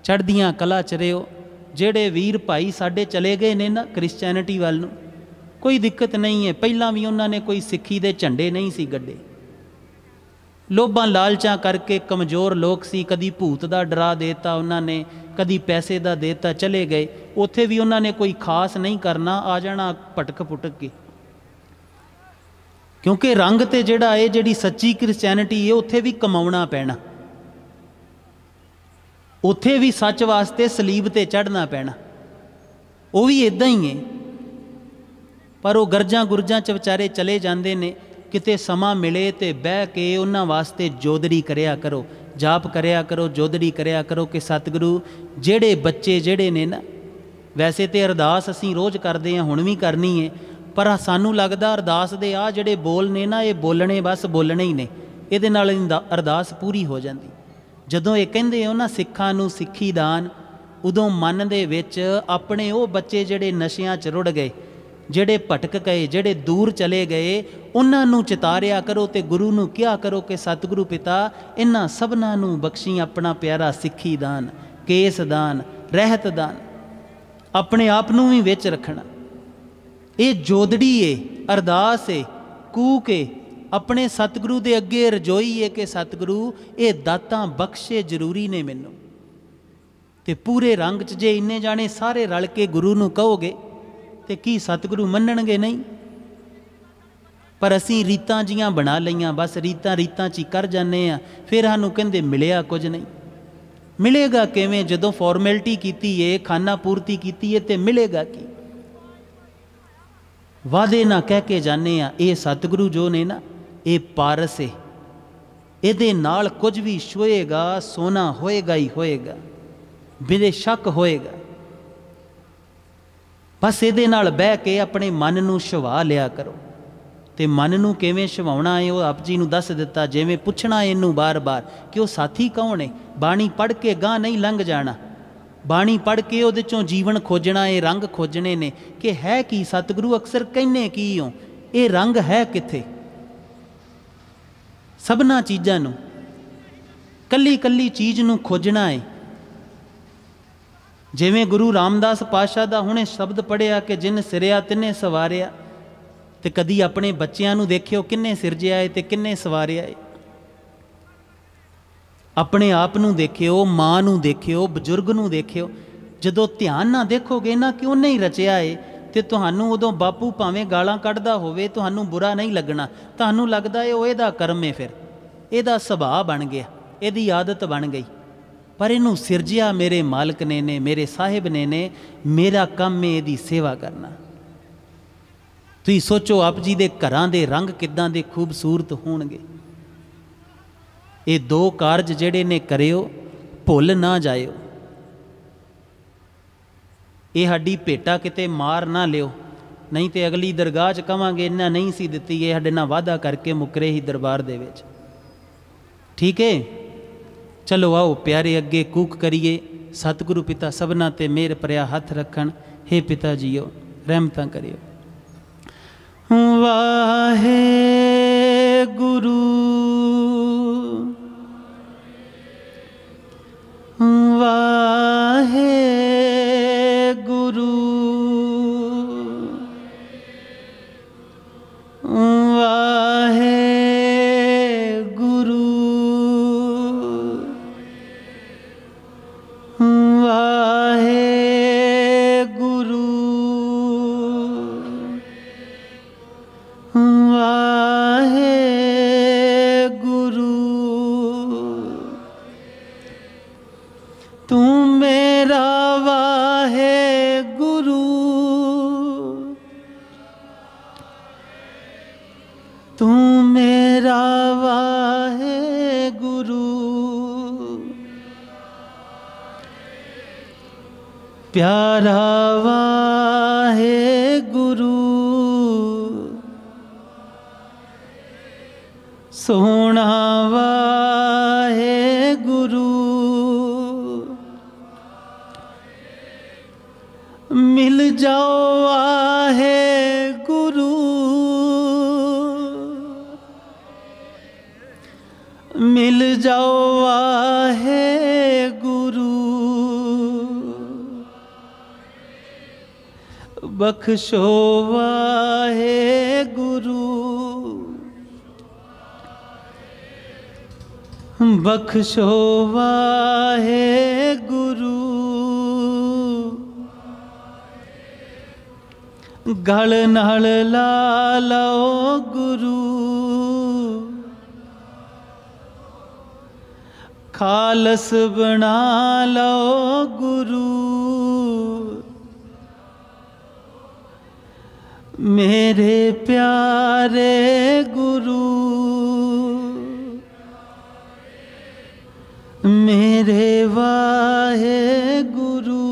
ਚੜ੍ਹਦੀਆਂ ਕਲਾ 'ਚ ਰਿਓ। ਜਿਹੜੇ ਵੀਰ ਭਾਈ ਸਾਡੇ ਚਲੇ ਗਏ ਨੇ ਨਾ ਕ੍ਰਿਸਚੈਨਿਟੀ ਵੱਲ ਨੂੰ, ਕੋਈ ਦਿੱਕਤ ਨਹੀਂ ਹੈ। ਪਹਿਲਾਂ ਵੀ ਉਹਨਾਂ ਨੇ ਕੋਈ ਸਿੱਖੀ ਦੇ ਝੰਡੇ ਨਹੀਂ ਸੀ ਗੱਡੇ। ਲੋਭਾਂ ਲਾਲਚਾਂ ਕਰਕੇ ਕਮਜ਼ੋਰ ਲੋਕ ਸੀ। ਕਦੀ ਭੂਤ ਦਾ ਡਰਾ ਦੇਤਾ ਉਹਨਾਂ ਨੇ, ਕਦੀ ਪੈਸੇ ਦਾ ਦੇਤਾ, ਚਲੇ ਗਏ। ਉੱਥੇ ਵੀ ਉਹਨਾਂ ਨੇ ਕੋਈ ਖਾਸ ਨਹੀਂ ਕਰਨਾ, ਆ ਜਾਣਾ ਭਟਕ ਭੁਟਕ ਕੇ। ਕਿਉਂਕਿ ਰੰਗ ਤੇ ਜਿਹੜਾ ਇਹ ਜਿਹੜੀ ਸੱਚੀ ਕ੍ਰਿਸਚੈਨਿਟੀ ਹੈ, ਉੱਥੇ ਵੀ ਕਮਾਉਣਾ ਪੈਣਾ, ਉੱਥੇ ਵੀ ਸੱਚ ਵਾਸਤੇ ਸਲੀਬ ਤੇ ਚੜ੍ਹਨਾ ਪੈਣਾ। ਉਹ ਵੀ ਇੱਦਾਂ ਹੀ ਹੈ। ਪਰ ਉਹ ਗਰਜਾਂ ਗੁਰਜਾਂ 'ਚ ਵਿਚਾਰੇ ਚਲੇ ਜਾਂਦੇ ਨੇ। ਕਿਤੇ ਸਮਾਂ ਮਿਲੇ ਤੇ ਬਹਿ ਕੇ ਉਹਨਾਂ ਵਾਸਤੇ ਜੋਦੜੀ ਕਰਿਆ ਕਰੋ, ਜਾਪ ਕਰਿਆ ਕਰੋ, ਜੋਦੜੀ ਕਰਿਆ ਕਰੋ ਕਿ ਸਤਿਗੁਰੂ ਜਿਹੜੇ ਬੱਚੇ ਜਿਹੜੇ ਨੇ ਨਾ, ਵੈਸੇ ਤੇ ਅਰਦਾਸ ਅਸੀਂ ਰੋਜ਼ ਕਰਦੇ ਹਾਂ, ਹੁਣ ਵੀ ਕਰਨੀ ਹੈ, ਪਰ ਸਾਨੂੰ ਲੱਗਦਾ ਅਰਦਾਸ ਦੇ ਆ ਜਿਹੜੇ ਬੋਲ ਨੇ ਨਾ, ਇਹ ਬੋਲਣੇ ਬਸ ਬੋਲਣੇ ਹੀ ਨੇ, ਇਹਦੇ ਨਾਲ ਅਰਦਾਸ ਪੂਰੀ ਹੋ ਜਾਂਦੀ। ਜਦੋਂ ਇਹ ਕਹਿੰਦੇ ਹੋ ਨਾ ਸਿੱਖਾਂ ਨੂੰ ਸਿੱਖੀ ਦਾਨ, ਉਦੋਂ ਮਨ ਦੇ ਵਿੱਚ ਆਪਣੇ ਉਹ ਬੱਚੇ ਜਿਹੜੇ ਨਸ਼ਿਆਂ 'ਚ ਰੁੜ ਗਏ, ਜਿਹੜੇ ਭਟਕ ਗਏ, ਜਿਹੜੇ ਦੂਰ ਚਲੇ ਗਏ, ਉਹਨਾਂ ਨੂੰ ਚਿਤਾਰਿਆ ਕਰੋ ਤੇ ਗੁਰੂ ਨੂੰ ਕਿਹਾ ਕਰੋ ਕਿ ਸਤਿਗੁਰੂ ਪਿਤਾ ਇਹਨਾਂ ਸਭਨਾਂ ਨੂੰ ਬਖਸ਼ੀ ਆਪਣਾ ਪਿਆਰਾ ਸਿੱਖੀ ਦਾਨ, ਕੇਸ ਦਾਨ, ਰਹਿਤ ਦਾਨ। ਆਪਣੇ ਆਪ ਨੂੰ ਵੀ ਵਿੱਚ ਰੱਖਣਾ। ਇਹ ਜੋਦੜੀ ਏ, ਅਰਦਾਸ ਏ, ਕੂਕ ਏ, ਆਪਣੇ ਸਤਿਗੁਰੂ ਦੇ ਅੱਗੇ ਰਜੋਈ ਏ ਕਿ ਸਤਿਗੁਰੂ ਇਹ ਦਾਤਾਂ ਬਖਸ਼ੇ ਜ਼ਰੂਰੀ ਨੇ ਮੈਨੂੰ। ਤੇ ਪੂਰੇ ਰੰਗ 'ਚ ਜੇ ਇੰਨੇ ਜਾਣੇ ਸਾਰੇ ਰਲ ਕੇ ਗੁਰੂ ਨੂੰ ਕਹੋਗੇ ਤੇ ਕੀ ਸਤਿਗੁਰੂ ਮੰਨਣਗੇ? ਨਹੀਂ। ਪਰ ਅਸੀਂ ਰੀਤਾਂ ਜੀਆਂ ਬਣਾ ਲਈਆਂ, ਬਸ ਰੀਤਾਂ 'ਚ ਹੀ ਕਰ ਜਾਂਦੇ ਆ। ਫਿਰ ਸਾਨੂੰ ਕਹਿੰਦੇ ਮਿਲਿਆ ਕੁਝ ਨਹੀਂ। ਮਿਲੇਗਾ ਕਿਵੇਂ ਜਦੋਂ ਫਾਰਮੈਲਿਟੀ ਕੀਤੀ ਏ, ਖਾਨਾ ਪੂਰਤੀ ਕੀਤੀ ਏ, ਤੇ ਮਿਲੇਗਾ ਕੀ? ਵਾਅਦੇ ਨਾ ਕਹਿ ਕੇ ਜਾਂਦੇ ਆ। ਇਹ ਸਤਿਗੁਰੂ ਜੋ ਨੇ ਨਾ, ਇਹ ਪਾਰਸ ਏ, ਇਹਦੇ ਨਾਲ ਕੁਝ ਵੀ ਛੋਏਗਾ ਸੋਨਾ ਹੋਏਗਾ ਹੀ ਹੋਏਗਾ, ਬੇਸ਼ੱਕ ਹੋਏਗਾ। ਬਸ ਇਹਦੇ ਨਾਲ ਬਹਿ ਕੇ ਆਪਣੇ ਮਨ ਨੂੰ ਛੁਵਾ ਲਿਆ ਕਰੋ। ਤੇ ਮਨ ਨੂੰ ਕਿਵੇਂ ਛੁਵਾਉਣਾ ਹੈ ਉਹ ਆਪ ਜੀ ਨੂੰ ਦੱਸ ਦਿੱਤਾ। ਜਿਵੇਂ ਪੁੱਛਣਾ ਇਹਨੂੰ ਬਾਰ-ਬਾਰ ਕਿ ਉਹ ਸਾਥੀ ਕੌਣ ਹੈ। ਬਾਣੀ ਪੜ੍ਹ ਕੇ ਗਾਂ ਨਹੀਂ ਲੰਘ ਜਾਣਾ, ਬਾਣੀ ਪੜ੍ਹ ਕੇ ਉਹਦੇ 'ਚੋਂ ਜੀਵਨ ਖੋਜਣਾ ਹੈ, ਰੰਗ ਖੋਜਣੇ ਨੇ ਕਿ ਹੈ ਕੀ ਸਤਿਗੁਰੂ। ਅਕਸਰ ਕਹਿੰਦੇ ਕੀ ਹੋ, ਇਹ ਰੰਗ ਹੈ ਕਿੱਥੇ? ਸਭਨਾ ਚੀਜ਼ਾਂ ਨੂੰ, ਕੱਲੀ ਕੱਲੀ ਚੀਜ਼ ਨੂੰ ਖੋਜਣਾ ਹੈ। ਜਿਵੇਂ ਗੁਰੂ ਰਾਮਦਾਸ ਪਾਤਸ਼ਾਹ ਦਾ ਹੁਣੇ ਸ਼ਬਦ ਪੜ੍ਹਿਆ ਕਿ ਜਿਨ ਸਿਰਿਆ ਤਿੰਨੇ ਸਵਾਰਿਆ। ਤੇ ਕਦੀ ਆਪਣੇ ਬੱਚਿਆਂ ਨੂੰ ਦੇਖਿਓ ਕਿੰਨੇ ਸਿਰਜਿਆ ਹੈ ਤੇ ਕਿੰਨੇ ਸਵਾਰਿਆ ਹੈ। ਆਪਣੇ ਆਪ ਨੂੰ ਦੇਖਿਓ, ਮਾਂ ਨੂੰ ਦੇਖਿਓ, ਬਜ਼ੁਰਗ ਨੂੰ ਦੇਖਿਓ। ਜਦੋਂ ਧਿਆਨ ਨਾਲ ਦੇਖੋਗੇ ਨਾ ਕਿ ਉਹਨੇ ਹੀ ਰਚਿਆ ਹੈ, ਤੇ ਤੁਹਾਨੂੰ ਉਦੋਂ ਬਾਪੂ ਭਾਵੇਂ ਗਾਲਾਂ ਕੱਢਦਾ ਹੋਵੇ ਤੁਹਾਨੂੰ ਬੁਰਾ ਨਹੀਂ ਲੱਗਣਾ। ਤੁਹਾਨੂੰ ਲੱਗਦਾ ਹੈ ਉਹ ਇਹਦਾ ਕਰਮ ਹੈ, ਫਿਰ ਇਹਦਾ ਸੁਭਾਅ ਬਣ ਗਿਆ, ਇਹਦੀ ਆਦਤ ਬਣ ਗਈ। ਪਰ ਇਹਨੂੰ ਸਿਰਜਿਆ ਮੇਰੇ ਮਾਲਕ ਨੇ ਮੇਰੇ ਸਾਹਿਬ ਨੇ। ਮੇਰਾ ਕੰਮ ਹੈ ਇਹਦੀ ਸੇਵਾ ਕਰਨਾ। ਤੁਸੀਂ ਸੋਚੋ ਆਪ ਜੀ ਦੇ ਘਰਾਂ ਦੇ ਰੰਗ ਕਿੱਦਾਂ ਦੇ ਖੂਬਸੂਰਤ ਹੋਣਗੇ। ਇਹ 2 ਕਾਰਜ ਜਿਹੜੇ ਨੇ ਕਰਿਓ, ਭੁੱਲ ਨਾ ਜਾਇਓ। ਇਹ ਸਾਡੀ ਭੇਟਾ ਕਿਤੇ ਮਾਰ ਨਾ ਲਿਓ, ਨਹੀਂ ਤੇ ਅਗਲੀ ਦਰਗਾਹ 'ਚ ਕਵਾਂਗੇ ਇਹਨਾਂ ਨਹੀਂ ਸੀ ਦਿੱਤੀ, ਇਹ ਸਾਡੇ ਨਾਲ ਵਾਅਦਾ ਕਰਕੇ ਮੁਕਰੇ ਹੀ ਦਰਬਾਰ ਦੇ ਵਿੱਚ। ਠੀਕ ਹੈ, ਚਲੋ ਆਓ ਪਿਆਰੇ ਅੱਗੇ ਕੂਕ ਕਰੀਏ। ਸਤਿਗੁਰੂ ਪਿਤਾ ਸਭਨਾਂ ਤੇ ਮਿਹਰ ਭਰਿਆ ਹੱਥ ਰੱਖਣ। ਹੇ ਪਿਤਾ ਜੀਓ ਰਹਿਮਤਾਂ ਕਰਿਓ। ਵਾਹਿਗੁਰੂ वाहेगुरु, प्यारा वाहेगुरु, सोहना वाहेगुरु, मिल जाओ वाहेगुरु, मिल जाओ वाहेगुरु, बख्शो वाहेगुरु, बख्शो वाहेगुरु, गल नाल ला लो गुरु, खालस बना लो गुरु, मेरे प्यारे गुरु, मेरे वाहेगुरु,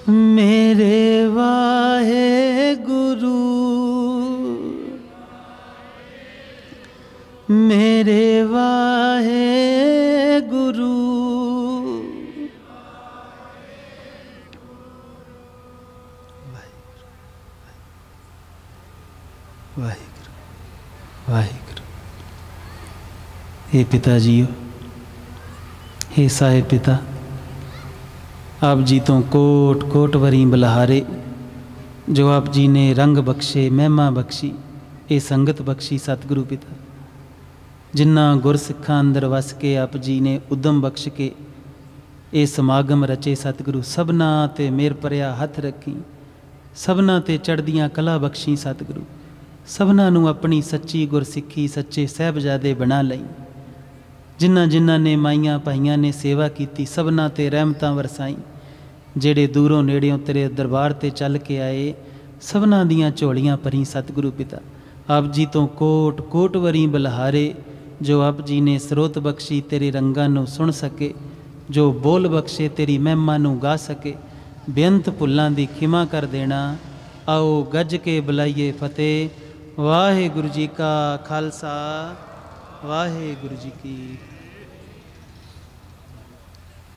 मेरे वाहेगुरु, मेरे वाहेगुरु। वाहिगुरु वाहिगुरु। हे पिता जीओ, हे साहिब पिता, आप जी तो कोट कोट वरी बलहारे, जो आप जी ने रंग बख्शे, महिमा बख्शी, ये संगत बख्शी सतगुरु पिता, जिन्ना गुरसिखा अंदर वस के आप जी ने उदम बख्श के ये समागम रचे सतगुरु, सबना ते मेर परिया हथ रखी, सबना ते चढ़दियाँ कला बख्शी सतगुरु, सबना नू अपनी सच्ची गुरसिखी सच्चे साहबजादे बना लई, जिन्ना जिन्ना ने माइयां भाइयां ने सेवा की, सबना ते रहमतां वरसाई, जेड़े दूरों नेड़ियों तेरे दरबार ते चल के आए, सबना दियां झोलियां भरी सतगुरु पिता, आप जी तो कोट कोट वरी बलहारे, जो आप जी ने स्रोत बख्शी तेरे रंगां नू सुन सके, जो बोल बख्शे तेरी महिमा नू गा सके, बेअंत भुल्लां दी खिमा कर देना। आओ गज के बुलाइए फतेह। वाहिगुरु जी का खालसा, वाहिगुरु जी की